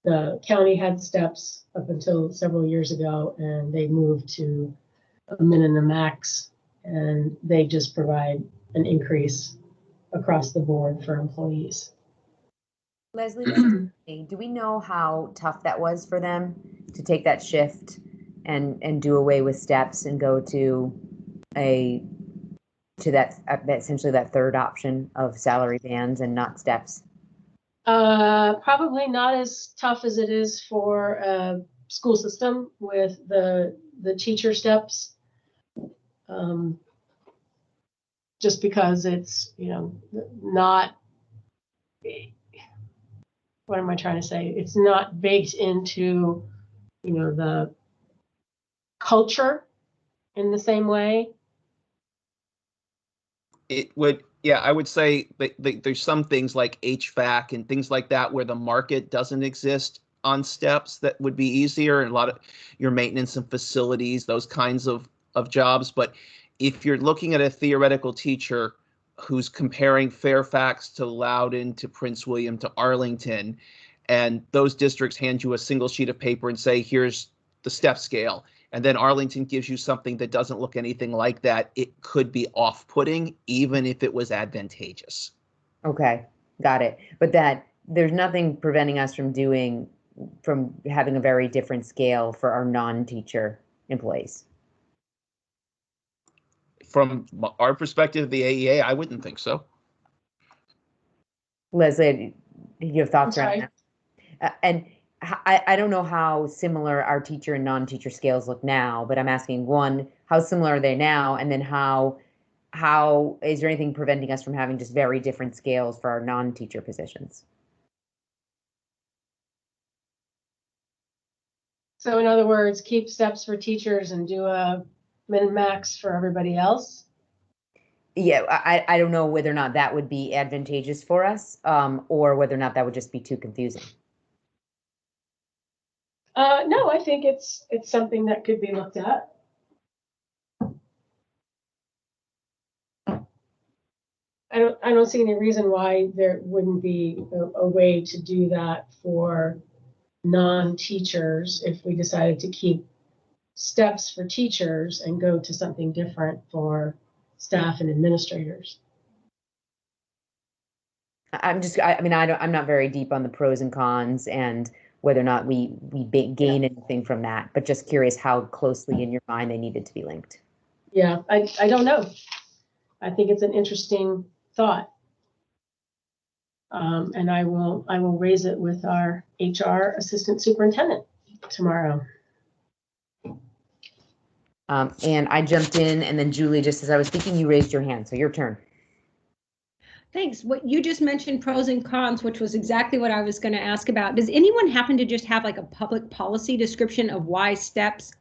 The county had steps up until several years ago, and they moved to a min and a max, and they just provide an increase across the board for employees. Leslie, do we know how tough that was for them to take that shift and do away with steps and go to that essentially that third option of salary bands and not steps? Probably not as tough as it is for a school system with the the teacher steps. Just because it's, not, what am I trying to say? It's not baked into, the culture in the same way. It would, yeah, I would say that there's some things like HVAC and things like that where the market doesn't exist on steps that would be easier, and a lot of your maintenance and facilities, those kinds of jobs. But if you're looking at a theoretical teacher who's comparing Fairfax to Loudoun to Prince William to Arlington, and those districts hand you a single sheet of paper and say, here's the step scale, and then Arlington gives you something that doesn't look anything like that, it could be off-putting, even if it was advantageous. Okay, got it. But that there's nothing preventing us from having a very different scale for our non-teacher employees. From our perspective, the AEA, I wouldn't think so. Leslie, do you have thoughts I'm around that? And I don't know how similar our teacher and non-teacher scales look now, but I'm asking, one, how similar are they now? And then how is there anything preventing us from having just very different scales for our non-teacher positions? So in other words, keep steps for teachers and do a min max for everybody else. Yeah, I don't know whether or not that would be advantageous for us, or whether or not that would just be too confusing. No, I think it's something that could be looked at. I don't see any reason why there wouldn't be a way to do that for non-teachers if we decided to keep steps for teachers and go to something different for staff and administrators. I'm not very deep on the pros and cons and whether or not we gain anything from that, but just curious how closely in your mind they needed to be linked. Yeah, I don't know. I think it's an interesting thought. And I will raise it with our HR assistant superintendent tomorrow. And I jumped in, and then Julie, just as I was speaking, you raised your hand, so your turn. Thanks. What you just mentioned, pros and cons, which was exactly what I was going to ask about. Does anyone happen to just have like a public policy description of why steps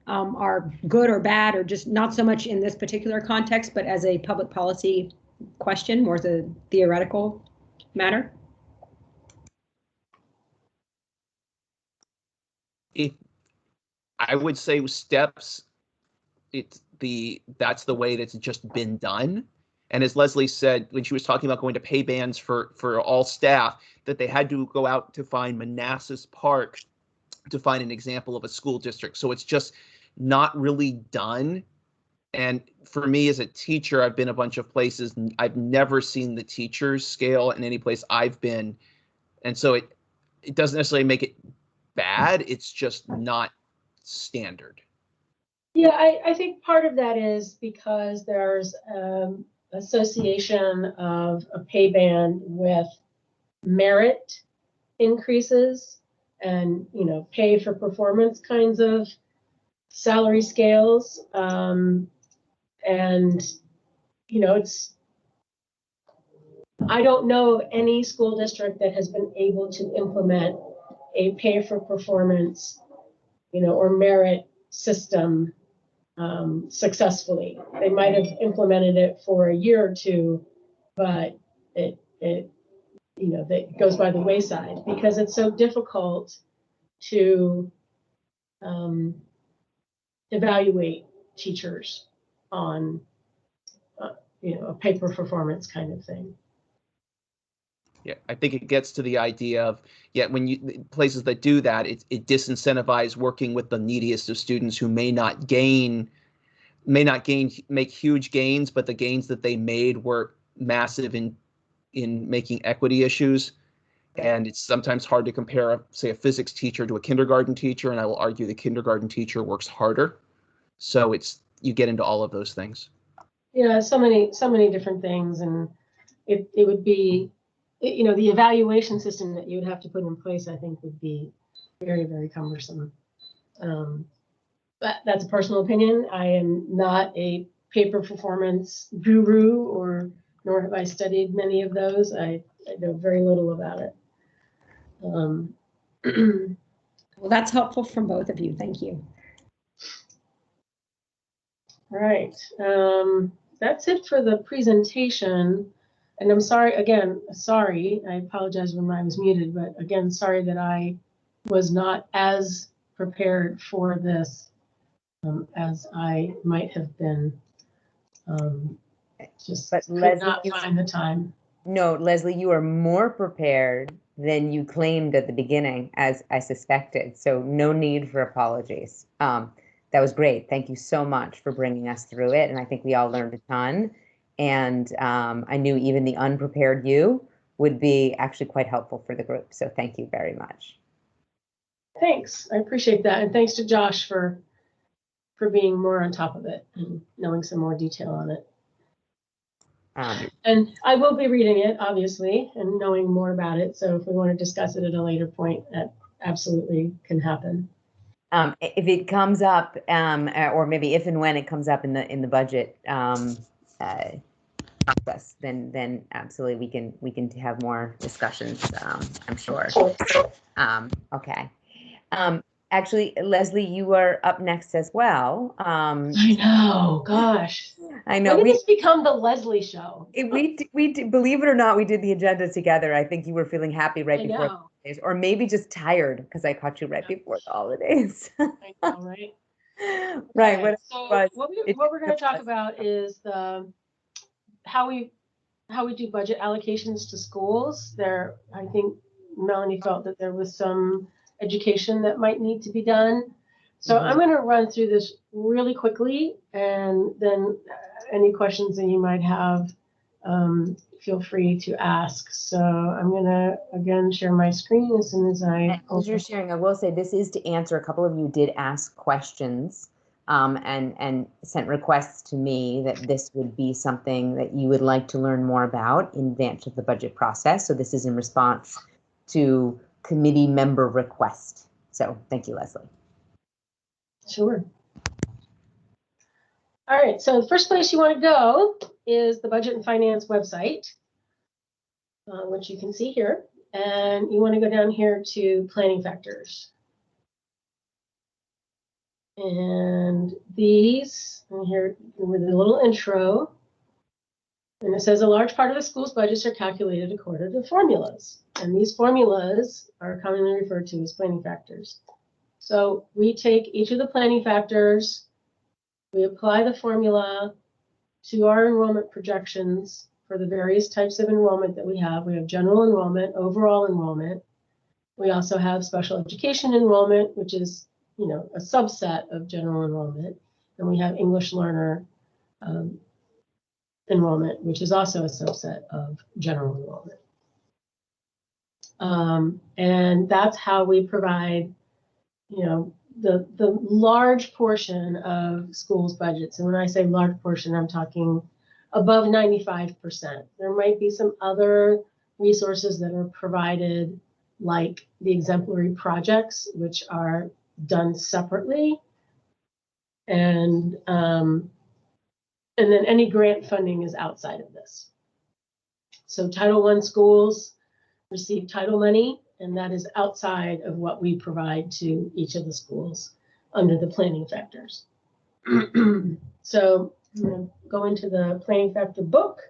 are good or bad, or just not so much in this particular context, but as a public policy question, more as a theoretical matter? I would say steps, that's the way that's just been done. And as Leslie said, when she was talking about going to pay bands for all staff, that they had to go out to find Manassas Park to find an example of a school district. So it's just not really done. And for me as a teacher, I've been a bunch of places, and I've never seen the teachers scale in any place I've been. And so it doesn't necessarily make it bad. It's just not standard. Yeah, I think part of that is because there's association of a pay band with merit increases and pay for performance kinds of salary scales, and it's, I don't know of any school district that has been able to implement a pay for performance or merit system successfully. They might have implemented it for a year or two, but it that goes by the wayside because it's so difficult to evaluate teachers on a pay for performance kind of thing. Yeah, I think it gets to the idea of, when places that do that, it disincentivizes working with the neediest of students who may not make huge gains, but the gains that they made were massive in making equity issues. And it's sometimes hard to compare, say, a physics teacher to a kindergarten teacher, and I will argue the kindergarten teacher works harder. So you get into all of those things. Yeah, so many different things, and it would be, the evaluation system that you would have to put in place, I think, would be very, very cumbersome. But that's a personal opinion. I am not a paper performance guru, or nor have I studied many of those. I know very little about it. Well, that's helpful from both of you. Thank you. All right. That's it for the presentation. And I'm sorry, again, sorry, I apologize when I was muted, but again, sorry that I was not as prepared for this as I might have been. Just But could Leslie, not find the time. No, Leslie, you are more prepared than you claimed at the beginning, as I suspected. So no need for apologies. That was great. Thank you so much for bringing us through it. And I think we all learned a ton. And I knew even the unprepared you would be actually quite helpful for the group. So thank you very much. Thanks. I appreciate that. And thanks to Josh for being more on top of it and knowing some more detail on it. And I will be reading it, obviously, and knowing more about it. So if we want to discuss it at a later point, that absolutely can happen. If it comes up, or maybe if and when it comes up in the budget process, then absolutely we can have more discussions. I'm sure. Okay. Actually, Leslie, you are up next as well. I know, gosh. I know. When did this become the Leslie show? Believe it or not, we did the agenda together. I think you were feeling happy right before the holidays, or maybe just tired because I caught you right before the holidays. I know, right? Right. Okay, so what we're going to talk about is how we do budget allocations to schools. I think Melanie felt that there was some education that might need to be done. So I'm going to run through this really quickly, and then any questions that you might have, feel free to ask. So I'm going to, again, share my screen as soon as As you're sharing, I will say this is to answer, a couple of you did ask questions and sent requests to me that this would be something that you would like to learn more about in advance of the budget process. So this is in response to committee member request. So thank you, Leslie. Sure. All right, so the first place you want to go is the Budget and Finance website, which you can see here. And you want to go down here to planning factors. And these, and here with a little intro, and it says a large part of the school's budgets are calculated according to formulas. And these formulas are commonly referred to as planning factors. So we take each of the planning factors, we apply the formula to our enrollment projections for the various types of enrollment that we have. We have general enrollment, overall enrollment. We also have special education enrollment, which is, you know, a subset of general enrollment. And we have English learner enrollment, which is also a subset of general enrollment. And that's how we provide, you know, the large portion of schools' budgets. And when I say large portion, I'm talking above 95%. There might be some other resources that are provided, like the exemplary projects, which are done separately. And then any grant funding is outside of this. So Title I schools receive title money, and that is outside of what we provide to each of the schools under the planning factors. So I'm going to go into the planning factor book,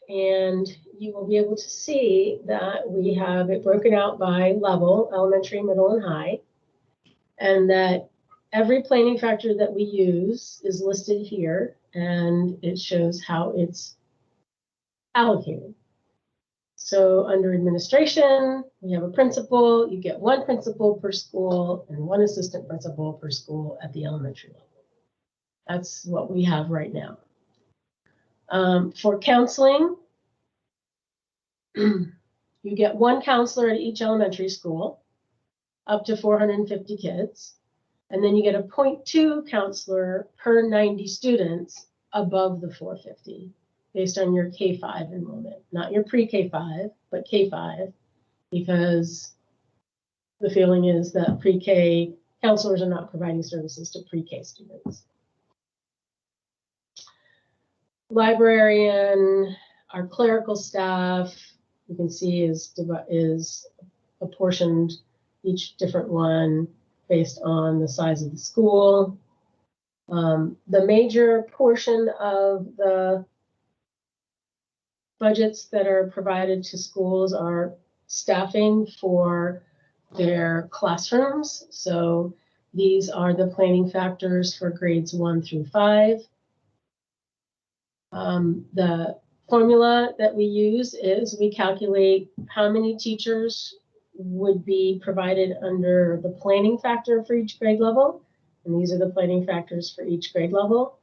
and you will be able to see that we have it broken out by level, elementary, middle, and high, and that every planning factor that we use is listed here, and it shows how it's allocated. So under administration, we have a principal. You get one principal per school and one assistant principal per school at the elementary level. That's what we have right now. For counseling, you get one counselor at each elementary school, up to 450 kids. And then you get a 0.2 counselor per 90 students above the 450. Based on your K-5 enrollment, not your pre-K-5, but K-5, because the feeling is that pre-K counselors are not providing services to pre-K students. Librarian, our clerical staff, you can see is apportioned, each different one based on the size of the school. The major portion of the budgets that are provided to schools are staffing for their classrooms. So these are the planning factors for grades 1 through 5. The formula that we use is we calculate how many teachers would be provided under the planning factor for each grade level. And these are the planning factors for each grade level.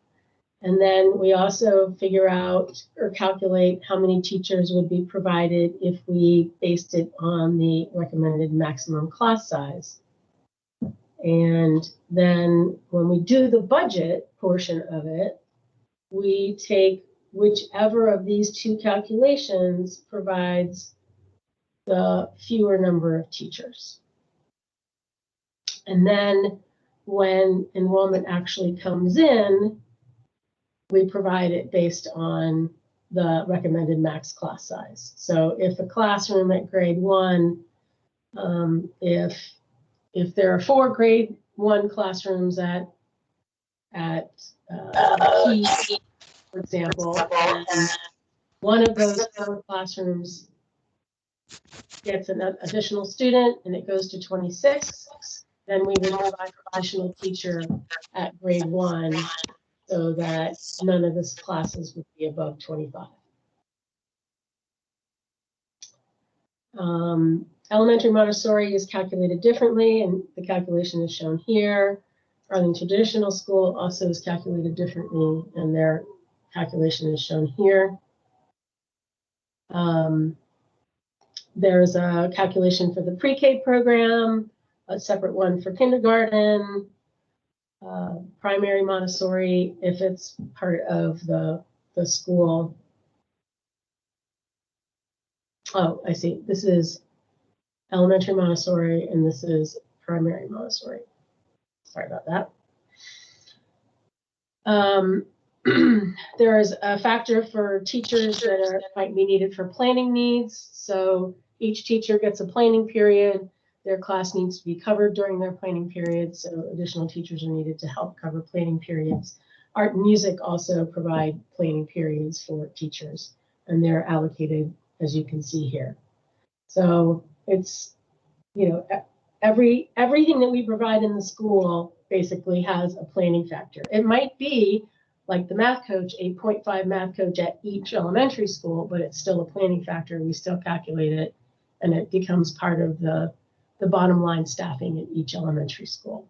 And then we also figure out or calculate how many teachers would be provided if we based it on the recommended maximum class size. And then when we do the budget portion of it, we take whichever of these two calculations provides the fewer number of teachers. And then when enrollment actually comes in, we provide it based on the recommended max class size. So if a classroom at grade 1, if there are 4 grade 1 classrooms at Key, for example, and one of those 4 classrooms gets an additional student and it goes to 26, then we would provide an additional teacher at grade 1 so that none of these classes would be above 25. Elementary Montessori is calculated differently, and the calculation is shown here. Arlington Traditional School also is calculated differently, and their calculation is shown here. There's a calculation for the pre-K program, a separate one for kindergarten, primary Montessori if it's part of the school. Oh, I see. This is elementary Montessori and this is primary Montessori. Sorry about that. There is a factor for teachers that might be needed for planning needs. So each teacher gets a planning period. Their class needs to be covered during their planning period. So additional teachers are needed to help cover planning periods. Art and music also provide planning periods for teachers, and they're allocated, as you can see here. So it's, you know, everything that we provide in the school basically has a planning factor. It might be like the math coach, a 0.5 math coach at each elementary school, but it's still a planning factor. We still calculate it, and it becomes part of the bottom line staffing at each elementary school.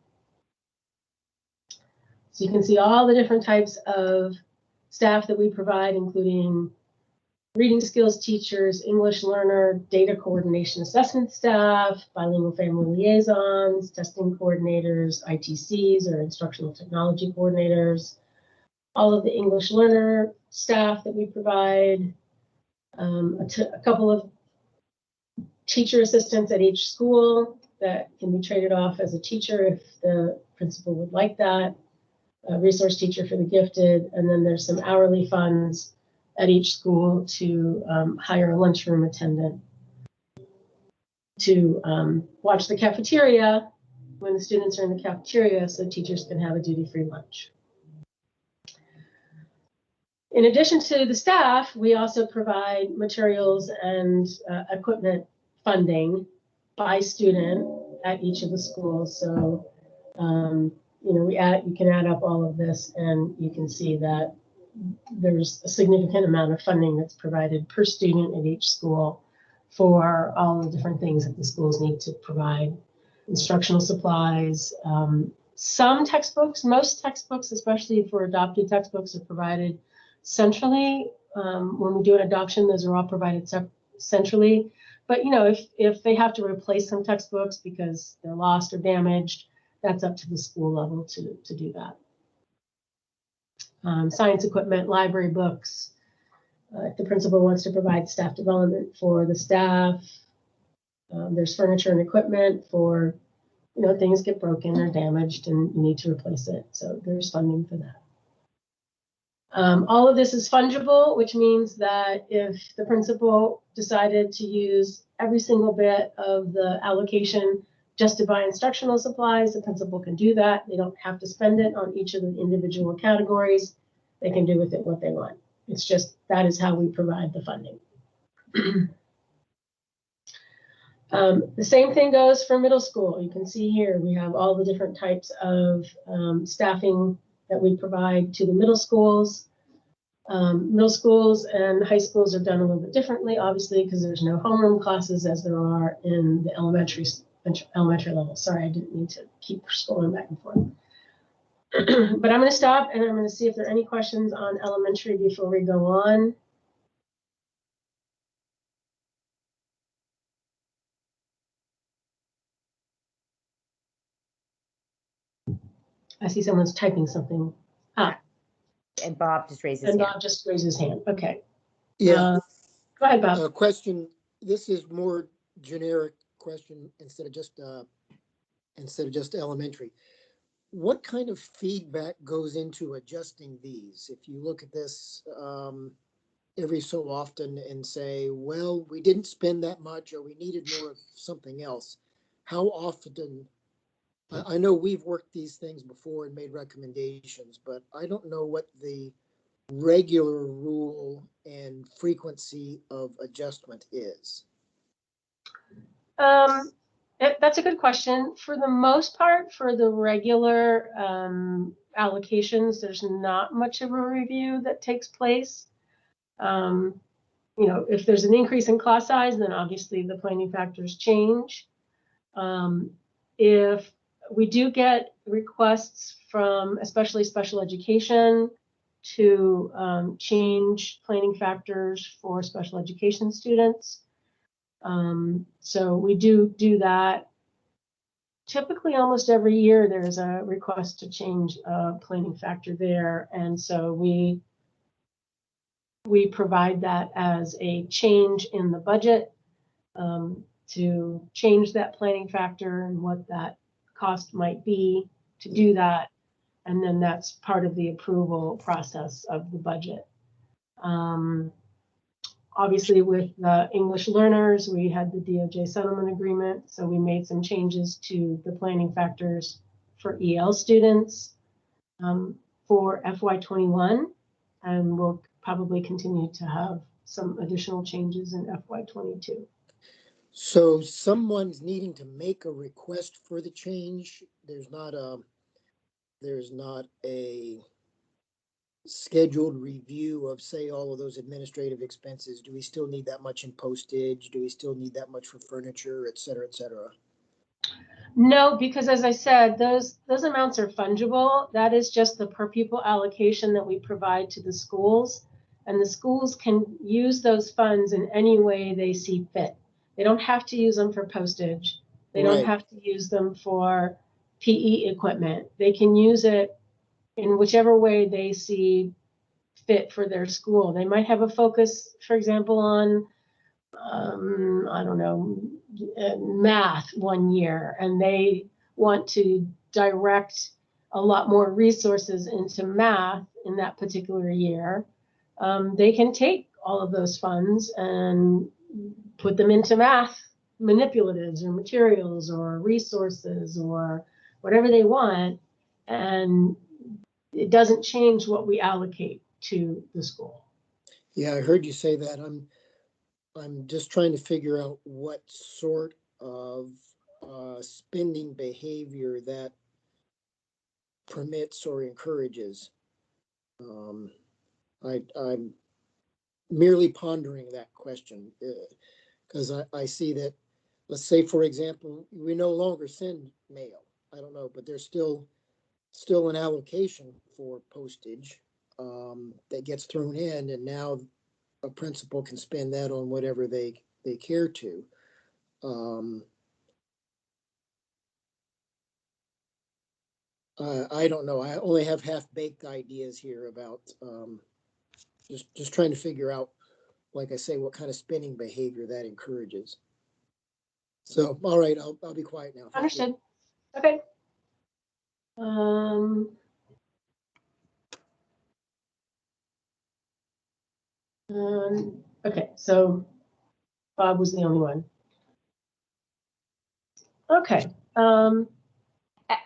So you can see all the different types of staff that we provide, including reading skills teachers, English learner, data coordination assessment staff, bilingual family liaisons, testing coordinators, ITCs or instructional technology coordinators, all of the English learner staff that we provide, a couple of teacher assistants at each school that can be traded off as a teacher if the principal would like that, a resource teacher for the gifted, and then there's some hourly funds at each school to hire a lunchroom attendant to watch the cafeteria when the students are in the cafeteria so teachers can have a duty-free lunch. In addition to the staff, we also provide materials and equipment funding by student at each of the schools. So, you know, you can add up all of this and you can see that there's a significant amount of funding that's provided per student at each school for all the different things that the schools need to provide. Instructional supplies, some textbooks, most textbooks, especially for adopted textbooks, are provided centrally. When we do an adoption, those are all provided centrally. But you know, if they have to replace some textbooks because they're lost or damaged, that's up to the school level to do that. Science equipment, library books. If the principal wants to provide staff development for the staff, there's furniture and equipment for things get broken or damaged and you need to replace it. So there's funding for that. All of this is fungible, which means that if the principal decided to use every single bit of the allocation just to buy instructional supplies, the principal can do that. They don't have to spend it on each of the individual categories. They can do with it what they want. It's just that is how we provide the funding. The same thing goes for middle school. You can see here we have all the different types of staffing that we provide to the middle schools. Middle schools and high schools are done a little bit differently, obviously, because there's no homeroom classes as there are in the elementary level. Sorry, I didn't mean to keep scrolling back and forth. But I'm going to stop and I'm going to see if there are any questions on elementary before we go on. I see someone's typing something. And Bob just raised his And hand. Bob just raised his hand. Okay. Yeah, Go ahead, Bob. a question. This is more generic question instead of just elementary. What kind of feedback goes into adjusting these? If you look at this every so often and say, well, we didn't spend that much or we needed more of something else, how often? I know we've worked these things before and made recommendations, but I don't know what the regular rule and frequency of adjustment is. That's a good question. For the most part, for the regular allocations, there's not much of a review that takes place. If there's an increase in class size, then obviously the planning factors change. If we do get requests from especially special education to change planning factors for special education students. So we do that. Typically, almost every year, there's a request to change a planning factor there. And so we provide that as a change in the budget to change that planning factor and what that cost might be to do that. And then that's part of the approval process of the budget. Obviously, with the English learners, we had the DOJ settlement agreement. So we made some changes to the planning factors for EL students for FY21. And we'll probably continue to have some additional changes in FY22. So someone's needing to make a request for the change. There's not a scheduled review of, say, all of those administrative expenses. Do we still need that much in postage? Do we still need that much for furniture, et cetera, et cetera? No, because as I said, those amounts are fungible. That is just the per pupil allocation that we provide to the schools. And the schools can use those funds in any way they see fit. They don't have to use them for postage. They don't have to use them for PE equipment. They can use it in whichever way they see fit for their school. They might have a focus, for example, on, I don't know, math one year, and they want to direct a lot more resources into math in that particular year. They can take all of those funds and put them into math manipulatives or materials or resources or whatever they want, and it doesn't change what we allocate to the school. Yeah, I heard you say that. I'm just trying to figure out what sort of spending behavior that permits or encourages. I'm merely pondering that question because I see that, let's say, for example, we no longer send mail. I don't know, but there's still an allocation for postage that gets thrown in, and now a principal can spend that on whatever they care to. I don't know. I only have half-baked ideas here about just trying to figure out, like I say, what kind of spending behavior that encourages. So, all right, I'll be quiet now. Thank you. Understood. Okay. Okay, so Bob was the only one. Okay.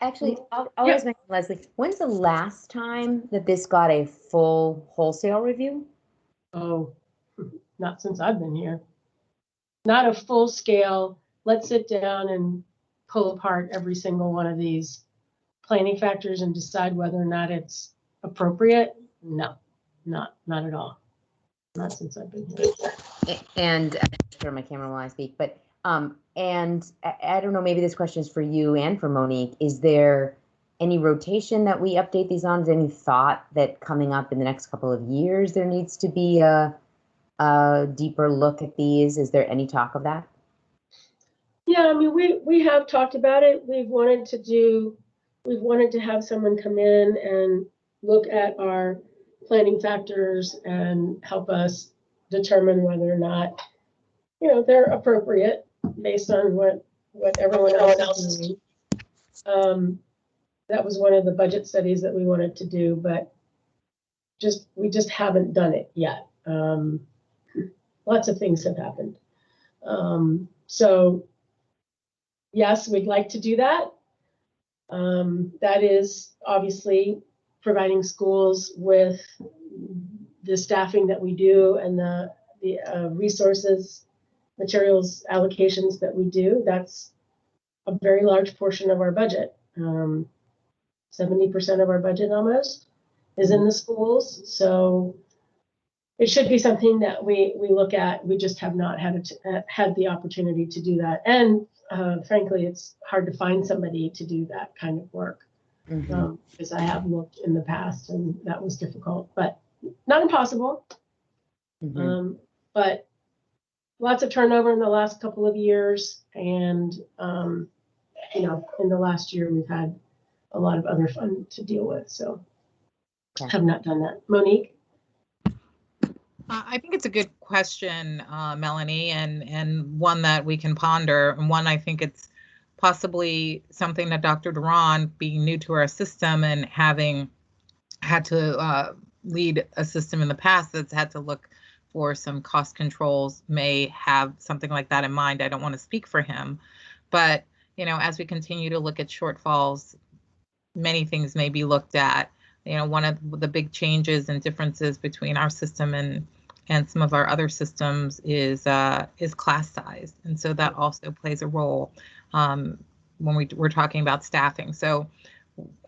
Actually, I'll Yeah. always mention, Leslie, when's the last time that this got a full wholesale review? Oh, not since I've been here. Not a full scale, let's sit down and pull apart every single one of these planning factors and decide whether or not it's appropriate. No, not at all. Not since I've been here. And turn my camera while I speak, but and I don't know, maybe this question is for you and for Monique. Is there any rotation that we update these on? Is any thought that coming up in the next couple of years there needs to be a deeper look at these? Is there any talk of that? Yeah, I mean, we have talked about it. We've wanted to have someone come in and look at our planning factors and help us determine whether or not, they're appropriate based on what everyone else is doing. That was one of the budget studies that we wanted to do, but we just haven't done it yet. Lots of things have happened. So yes, we'd like to do that. That is obviously providing schools with the staffing that we do and the resources, materials allocations that we do. That's a very large portion of our budget. 70% of our budget almost is in the schools. So it should be something that we look at. We just have not had the opportunity to do that. And frankly, it's hard to find somebody to do that kind of work, because I have looked in the past and that was difficult, but not impossible. But lots of turnover in the last couple of years. And, in the last year, we've had a lot of other fun to deal with. So have not done that. Monique? I think it's a good question, Melanie, and one that we can ponder, and one I think it's possibly something that Dr. Duran, being new to our system and having had to lead a system in the past that's had to look for some cost controls, may have something like that in mind. I don't want to speak for him, but as we continue to look at shortfalls, many things may be looked at. One of the big changes and differences between our system and some of our other systems is class size, and so that also plays a role when we're talking about staffing. So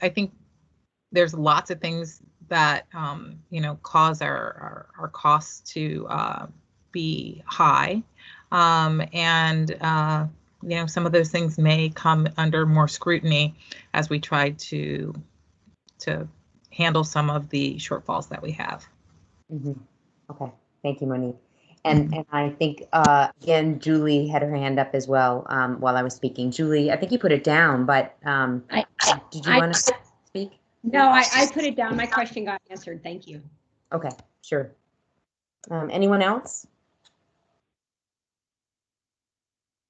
I think there's lots of things that cause our costs to be high, and some of those things may come under more scrutiny as we try to handle some of the shortfalls that we have. Okay, thank you, Monique. And I think, again, Julie had her hand up as well while I was speaking. Julie, I think you put it down, but did you want to speak? No, I put it down. My question got answered. Thank you. Okay, sure. Anyone else?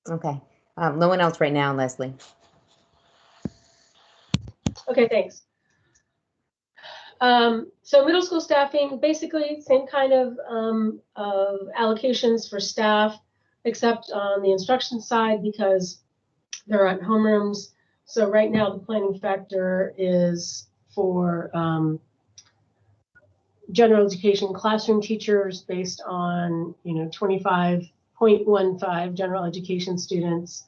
Okay, no one else right now, Leslie. Okay, thanks. So middle school staffing, basically same kind of allocations for staff, except on the instruction side because they're at homerooms. So right now the planning factor is for general education classroom teachers based on 25.15 general education students.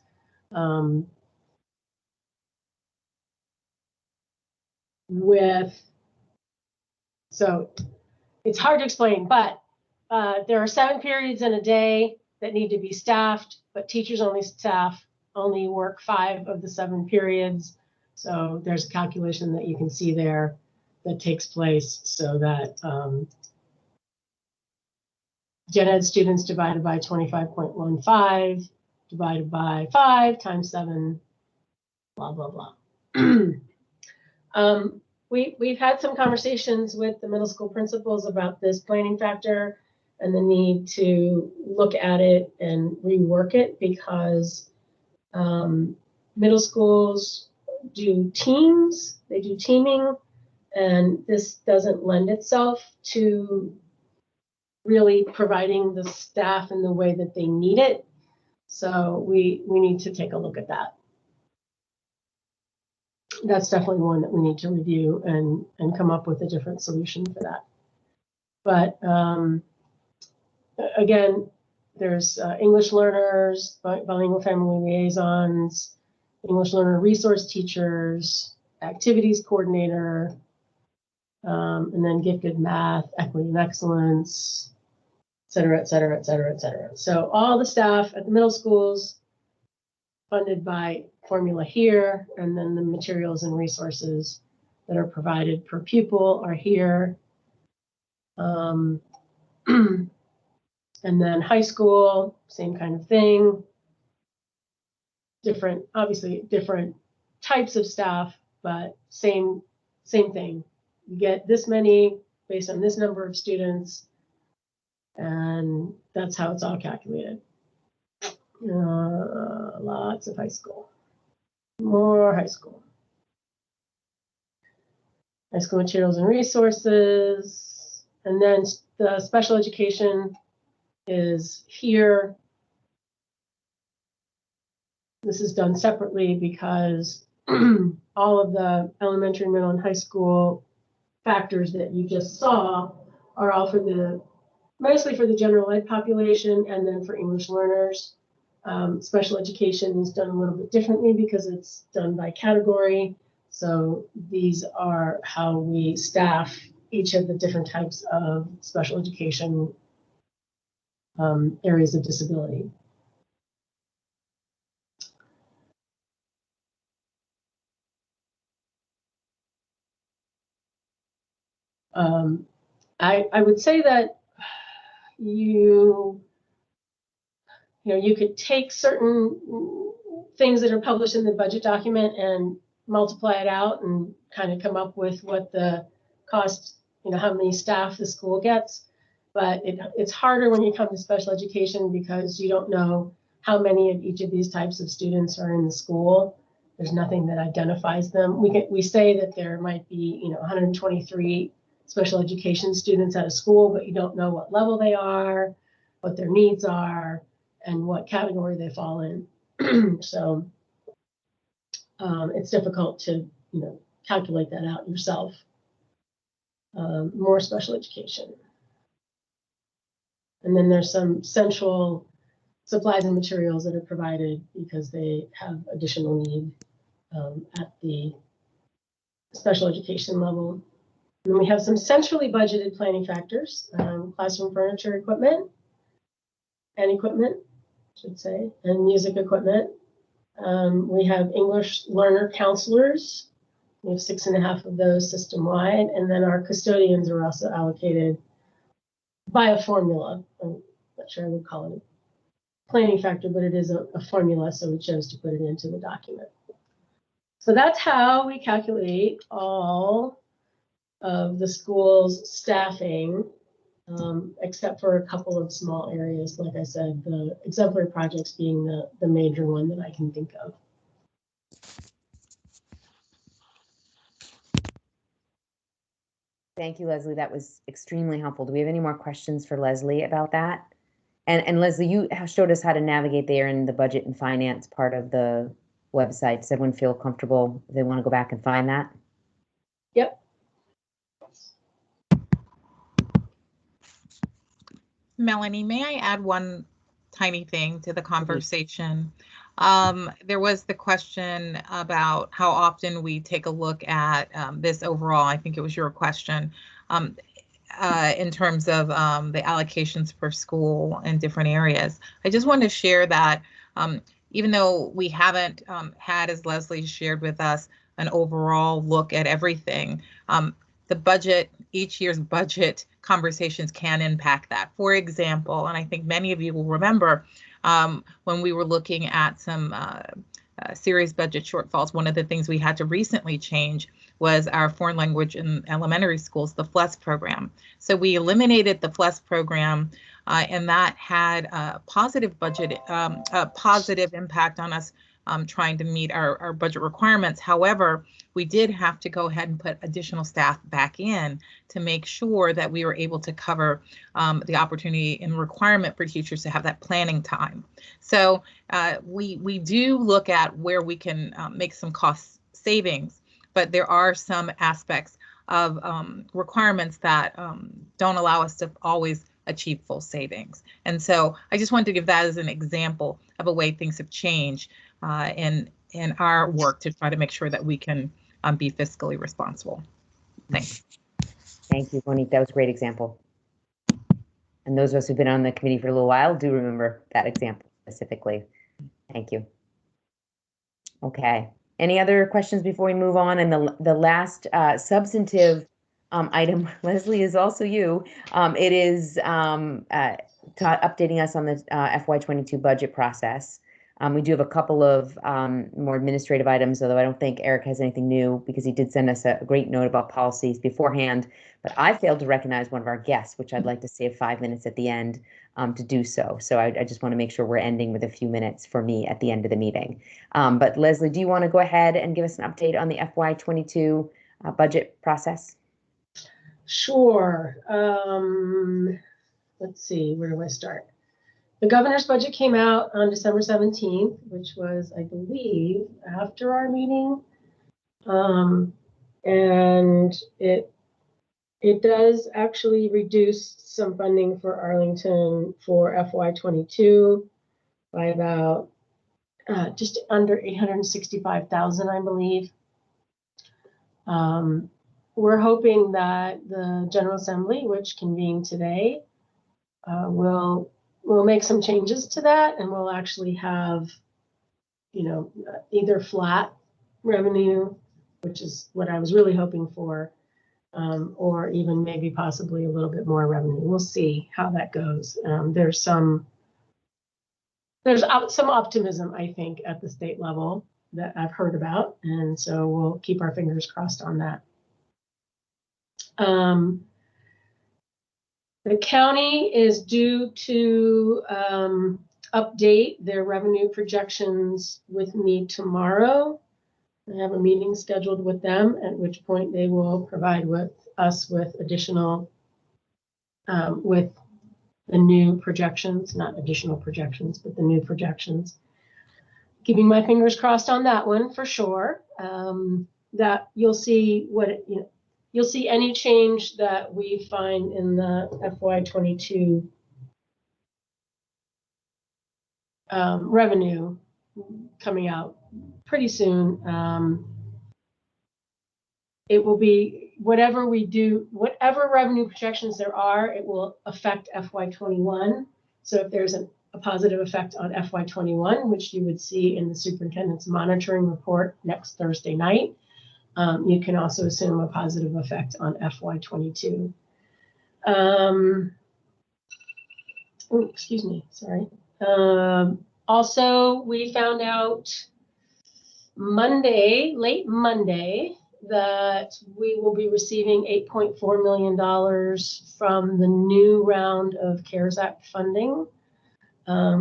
So it's hard to explain, but there are 7 periods in a day that need to be staffed, but teachers only work 5 of the 7 periods. So there's a calculation that you can see there that takes place so that gen ed students divided by 25.15 divided by 5 times 7, blah, blah, blah. We've had some conversations with the middle school principals about this planning factor and the need to look at it and rework it because middle schools do teams, they do teaming, and this doesn't lend itself to really providing the staff in the way that they need it. So we need to take a look at that. That's definitely one that we need to review and come up with a different solution for that. But again, there's English learners, bilingual family liaisons, English learner resource teachers, activities coordinator, and then gifted math, equity and excellence, et cetera, et cetera, et cetera, et cetera. So all the staff at the middle schools funded by formula here, and then the materials and resources that are provided per pupil are here. And then high school, same kind of thing. Different, obviously different types of staff, but same thing. You get this many based on this number of students, and that's how it's all calculated. Lots of high school. More high school. High school materials and resources. And then the special education is here. This is done separately because all of the elementary, middle, and high school factors that you just saw are all for mostly for the general ed population and then for English learners. Special education is done a little bit differently because it's done by category. So these are how we staff each of the different types of special education areas of disability. I would say that you could take certain things that are published in the budget document and multiply it out and kind of come up with what the cost, how many staff the school gets. But it's harder when you come to special education because you don't know how many of each of these types of students are in the school. There's nothing that identifies them. We say that there might be 123 special education students at a school, but you don't know what level they are, what their needs are, and what category they fall in. So it's difficult to calculate that out yourself. More special education. And then there's some central supplies and materials that are provided because they have additional need at the special education level. And then we have some centrally budgeted planning factors, classroom furniture equipment, and music equipment. We have English learner counselors. We have 6.5 of those system-wide, and then our custodians are also allocated by a formula. I'm not sure I would call it a planning factor, but it is a formula, so we chose to put it into the document. So that's how we calculate all of the school's staffing, except for a couple of small areas, like I said, the exemplary projects being the major one that I can think of. Thank you, Leslie. That was extremely helpful. Do we have any more questions for Leslie about that? And Leslie, you showed us how to navigate there in the budget and finance part of the website. Does everyone feel comfortable if they want to go back and find that? Yep. Melanie, may I add one tiny thing to the conversation? There was the question about how often we take a look at this overall. I think it was your question in terms of the allocations per school in different areas. I just wanted to share that even though we haven't had, as Leslie shared with us, an overall look at everything, the budget, each year's budget conversations can impact that. For example, and I think many of you will remember when we were looking at some serious budget shortfalls, one of the things we had to recently change was our foreign language in elementary schools, the FLES program. So we eliminated the FLES program and that had a positive budget, a positive impact on us trying to meet our budget requirements. However, we did have to go ahead and put additional staff back in to make sure that we were able to cover the opportunity and requirement for teachers to have that planning time. So we do look at where we can make some cost savings, but there are some aspects of requirements that don't allow us to always achieve full savings. And so I just wanted to give that as an example of a way things have changed in our work to try to make sure that we can be fiscally responsible. Thanks. Thank you, Monique. That was a great example. And those of us who've been on the committee for a little while do remember that example specifically. Thank you. Okay. Any other questions before we move on? And the last substantive item, Leslie, is also you. It is updating us on the FY22 budget process. We do have a couple of more administrative items, although I don't think Eric has anything new because he did send us a great note about policies beforehand. But I failed to recognize one of our guests, which I'd like to save 5 minutes at the end to do so. So I just want to make sure we're ending with a few minutes for me at the end of the meeting. But Leslie, do you want to go ahead and give us an update on the FY22 budget process? Sure. Let's see, where do I start? The governor's budget came out on December 17th, which was, I believe, after our meeting. And it does actually reduce some funding for Arlington for FY22 by about just under $865,000, I believe. We're hoping that the General Assembly, which convened today, will make some changes to that, and we'll actually have, either flat revenue, which is what I was really hoping for, or even maybe possibly a little bit more revenue. We'll see how that goes. There's some optimism, I think, at the state level that I've heard about, and so we'll keep our fingers crossed on that. The county is due to update their revenue projections with me tomorrow. I have a meeting scheduled with them, at which point they will provide us with additional, with the new projections, not additional projections, but the new projections. Keeping my fingers crossed on that one for sure. That you'll see you'll see any change that we find in the FY22 revenue coming out pretty soon. It will be whatever we do, whatever revenue projections there are, it will affect FY21. So if there's a positive effect on FY21, which you would see in the superintendent's monitoring report next Thursday night, you can also assume a positive effect on FY22. Excuse me, sorry. Also, we found out late Monday, that we will be receiving $8.4 million from the new round of CARES Act funding,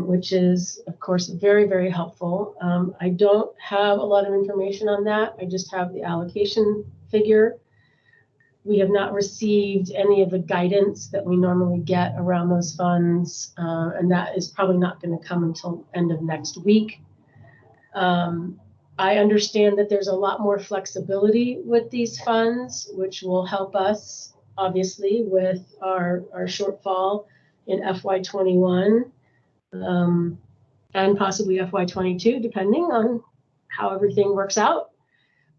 which is, of course, very, very helpful. I don't have a lot of information on that. I just have the allocation figure. We have not received any of the guidance that we normally get around those funds, and that is probably not going to come until end of next week. I understand that there's a lot more flexibility with these funds, which will help us, obviously, with our shortfall in FY21 and possibly FY22, depending on how everything works out.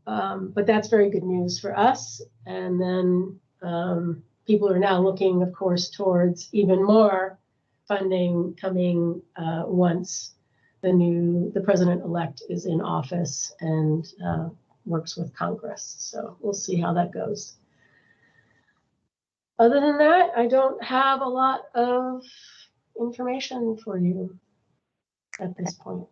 But that's very good news for us. And then people are now looking, of course, towards even more funding coming once the president-elect is in office and works with Congress. So we'll see how that goes. Other than that, I don't have a lot of information for you at this point.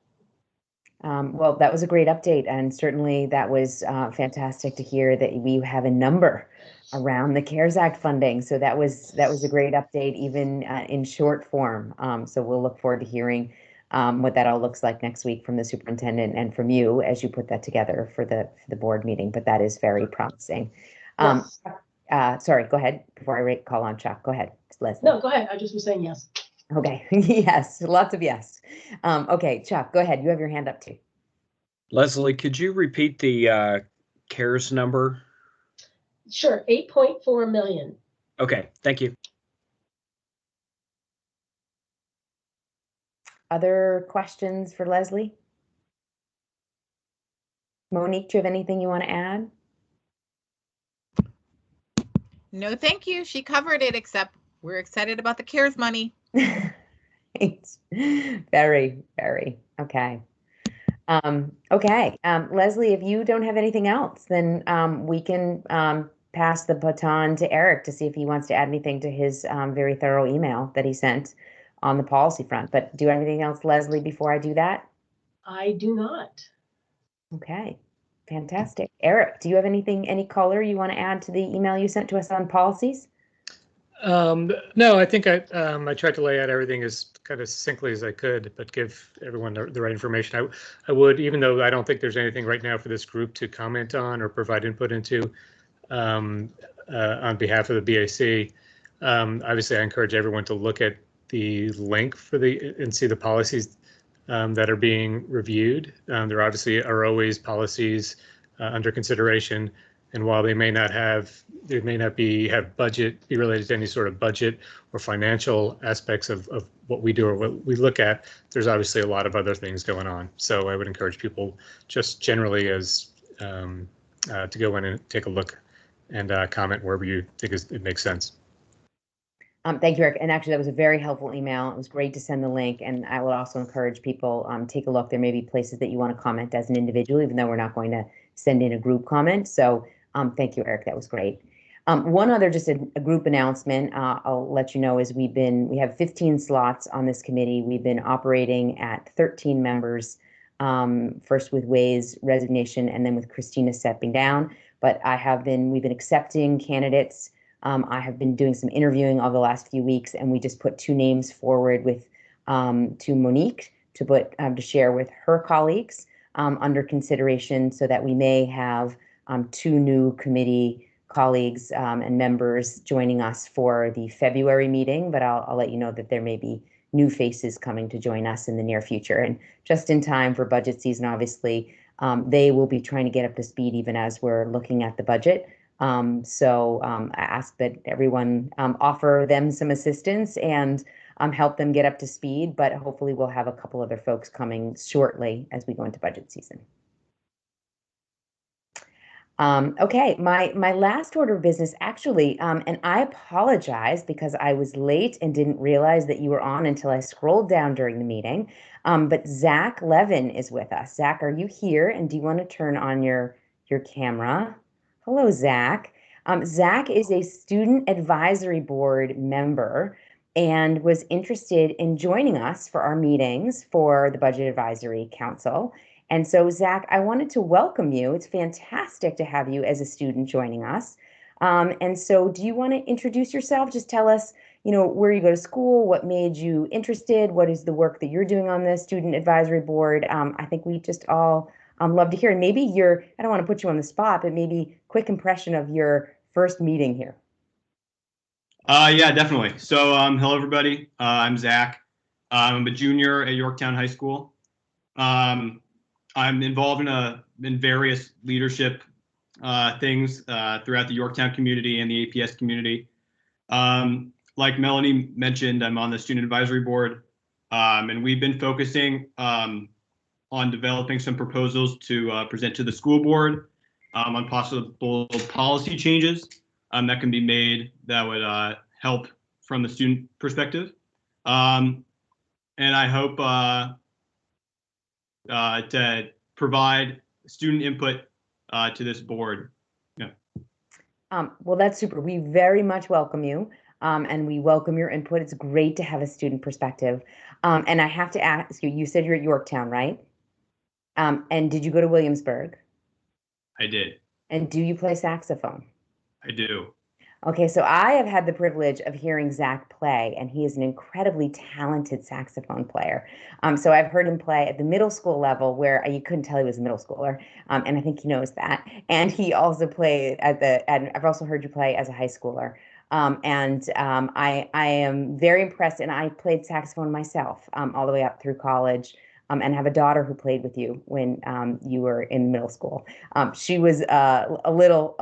Well, that was a great update, and certainly that was fantastic to hear that we have a number around the CARES Act funding. So that was a great update, even in short form. So we'll look forward to hearing what that all looks like next week from the superintendent and from you as you put that together for the board meeting. But that is very promising. Sorry, go ahead before I call on Chuck. Go ahead, Leslie. No, go ahead. I just was saying yes. Okay. Yes, lots of yes. Okay, Chuck, go ahead. You have your hand up too. Leslie, could you repeat the CARES number? Sure, 8.4 million. Okay, thank you. Other questions for Leslie? Monique, do you have anything you want to add? No, thank you. She covered it, except we're excited about the CARES money. Thanks. Very, very. Okay. Leslie, if you don't have anything else, then we can pass the baton to Eric to see if he wants to add anything to his very thorough email that he sent on the policy front. But do anything else, Leslie, before I do that? I do not. Okay, fantastic. Eric, do you have anything, any color you want to add to the email you sent to us on policies? No, I think I tried to lay out everything as kind of succinctly as I could, but give everyone the right information. I would, even though I don't think there's anything right now for this group to comment on or provide input into on behalf of the BAC. Obviously, I encourage everyone to look at the link for and see the policies that are being reviewed. There obviously are always policies under consideration. And while they may not be related to any sort of budget or financial aspects of what we do or what we look at, there's obviously a lot of other things going on. So I would encourage people just generally as to go in and take a look and comment wherever you think it makes sense. Thank you, Eric. And actually, that was a very helpful email. It was great to send the link. And I will also encourage people, take a look. There may be places that you want to comment as an individual, even though we're not going to send in a group comment. So thank you, Eric. That was great. One other, just a group announcement, I'll let you know is we have 15 slots on this committee. We've been operating at 13 members, first with Way's resignation and then with Christina stepping down. But we've been accepting candidates. I have been doing some interviewing over the last few weeks, and we just put 2 names forward to Monique to share with her colleagues under consideration, so that we may have 2 new committee colleagues and members joining us for the February meeting. But I'll let you know that there may be new faces coming to join us in the near future, and just in time for budget season. Obviously, they will be trying to get up to speed even as we're looking at the budget. So I ask that everyone offer them some assistance and help them get up to speed, but hopefully we'll have a couple other folks coming shortly as we go into budget season. Okay, my last order of business actually, and I apologize because I was late and didn't realize that you were on until I scrolled down during the meeting, but Zach Levin is with us. Zach, are you here? And do you want to turn on your camera? Hello, Zach. Zach is a student advisory board member and was interested in joining us for our meetings for the Budget Advisory Council. And so, Zach, I wanted to welcome you. It's fantastic to have you as a student joining us. And so do you want to introduce yourself? Just tell us, where you go to school, what made you interested, what is the work that you're doing on the Student Advisory Board? I think we just all love to hear. And maybe I don't want to put you on the spot, but maybe quick impression of your first meeting here. Yeah, definitely. So hello, everybody. I'm Zach. I'm a junior at Yorktown High School. I'm involved in various leadership things throughout the Yorktown community and the APS community. Like Melanie mentioned, I'm on the Student Advisory Board, and we've been focusing on developing some proposals to present to the school board on possible policy changes that can be made that would help from the student perspective. And I hope to provide student input to this board. Yeah. Well, that's super. We very much welcome you, and we welcome your input. It's great to have a student perspective. And I have to ask you, you said you're at Yorktown, right? And did you go to Williamsburg? I did. And do you play saxophone? I do. Okay, so I have had the privilege of hearing Zach play, and he is an incredibly talented saxophone player. So I've heard him play at the middle school level, where you couldn't tell he was a middle schooler, and I think he knows that. And he also played and I've also heard you play as a high schooler. I am very impressed, and I played saxophone myself all the way up through college. And have a daughter who played with you when you were in middle school. She was a little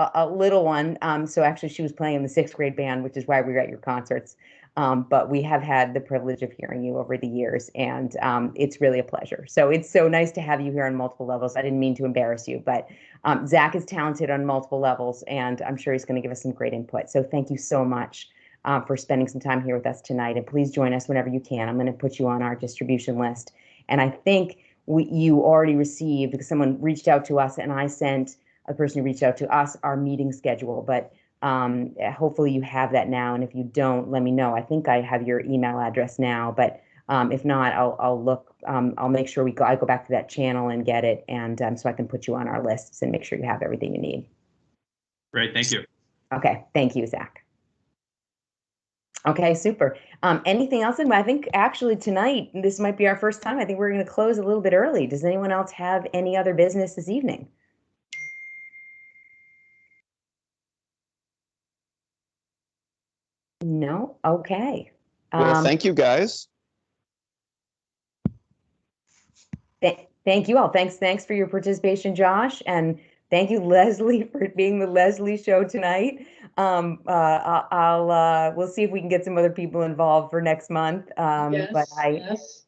one, so actually she was playing in the 6th grade band, which is why we were at your concerts. But we have had the privilege of hearing you over the years, and it's really a pleasure. So it's so nice to have you here on multiple levels. I didn't mean to embarrass you, but Zach is talented on multiple levels, and I'm sure he's going to give us some great input. So thank you so much for spending some time here with us tonight, and please join us whenever you can. I'm going to put you on our distribution list. And I think you already received, because someone reached out to us and I sent a person who reached out to us our meeting schedule, but hopefully you have that now. And if you don't, let me know. I think I have your email address now, but if not, I'll look, I'll make sure I go back to that channel and get it. And so I can put you on our lists and make sure you have everything you need. Great, thank you. Okay, thank you, Zach. Okay, super. Anything else? I think actually tonight, this might be our first time. I think we're going to close a little bit early. Does anyone else have any other business this evening? No? Okay. Well, thank you, guys. Thank you all. Thanks for your participation, Josh, and thank you, Leslie, for being the Leslie show tonight. We'll see if we can get some other people involved for next month. Yes.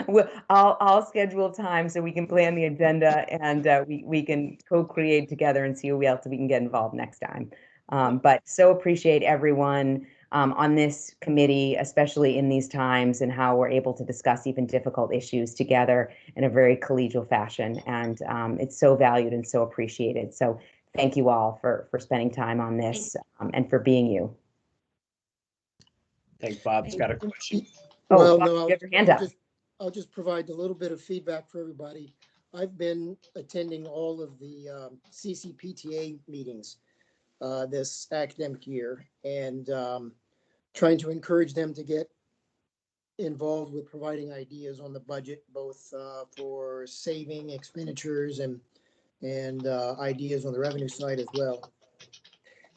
Well, I'll schedule time so we can plan the agenda, and we can co-create together and see who else we can get involved next time. But so appreciate everyone on this committee, especially in these times, and how we're able to discuss even difficult issues together in a very collegial fashion. And it's so valued and so appreciated. So thank you all for spending time on this and for being you. I think Bob's got a question. Well, Bob, no, you have your hand up. I'll just provide a little bit of feedback for everybody. I've been attending all of the CCPTA meetings this academic year, and trying to encourage them to get involved with providing ideas on the budget, both for saving expenditures and ideas on the revenue side as well.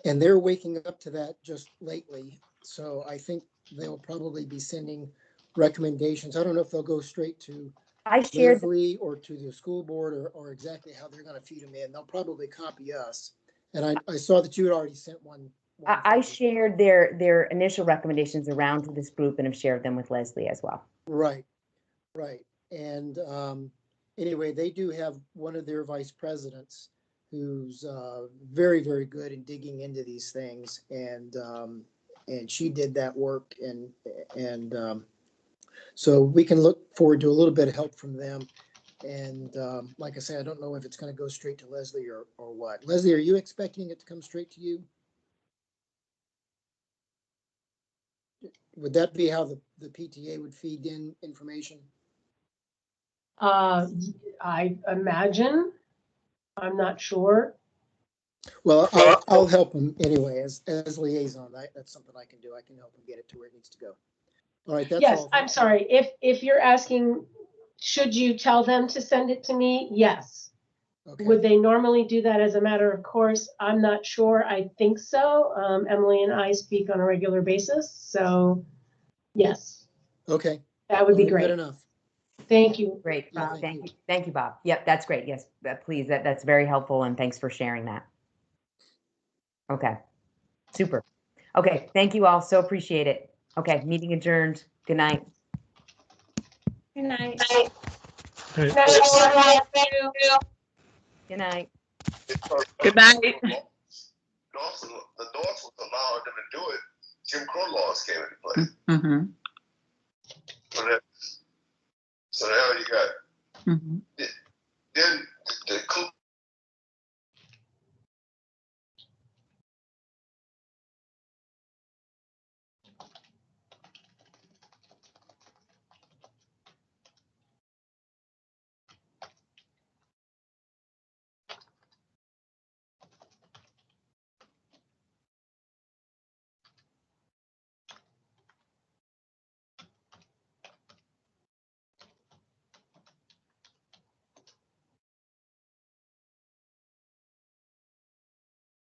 And they're waking up to that just lately. So I think they'll probably be sending recommendations. I don't know if they'll go straight to Leslie or to the school board, or exactly how they're going to feed them in. They'll probably copy us. And I saw that you had already sent one. I shared their initial recommendations around to this group and have shared them with Leslie as well. Right. And anyway, they do have one of their vice presidents who's very, very good in digging into these things, and she did that work, and so we can look forward to a little bit of help from them. And like I say, I don't know if it's going to go straight to Leslie or what. Leslie, are you expecting it to come straight to you? Would that be how the PTA would feed in information? I imagine. I'm not sure. Well, I'll help them anyway as liaison. That's something I can do. I can help them get it to where it needs to go. All right. That's yes, all. I'm sorry. If you're asking, should you tell them to send it to me? Yes. Okay. Would they normally do that as a matter of course? I'm not sure. I think so. Emily and I speak on a regular basis. So yes. Okay. That would be great. Good enough. Thank you. Great. Thank you, Bob. Yep, that's great. Yes, please. That's very helpful, and thanks for sharing that. Okay, super. Okay, thank you all. So appreciate it. Okay, meeting adjourned. Good night. Good night. Right. Good night. Good night. The North allowed them to do it. Jim Crow laws came into place. Mm-hmm. So now you got. Mm-hmm. Then the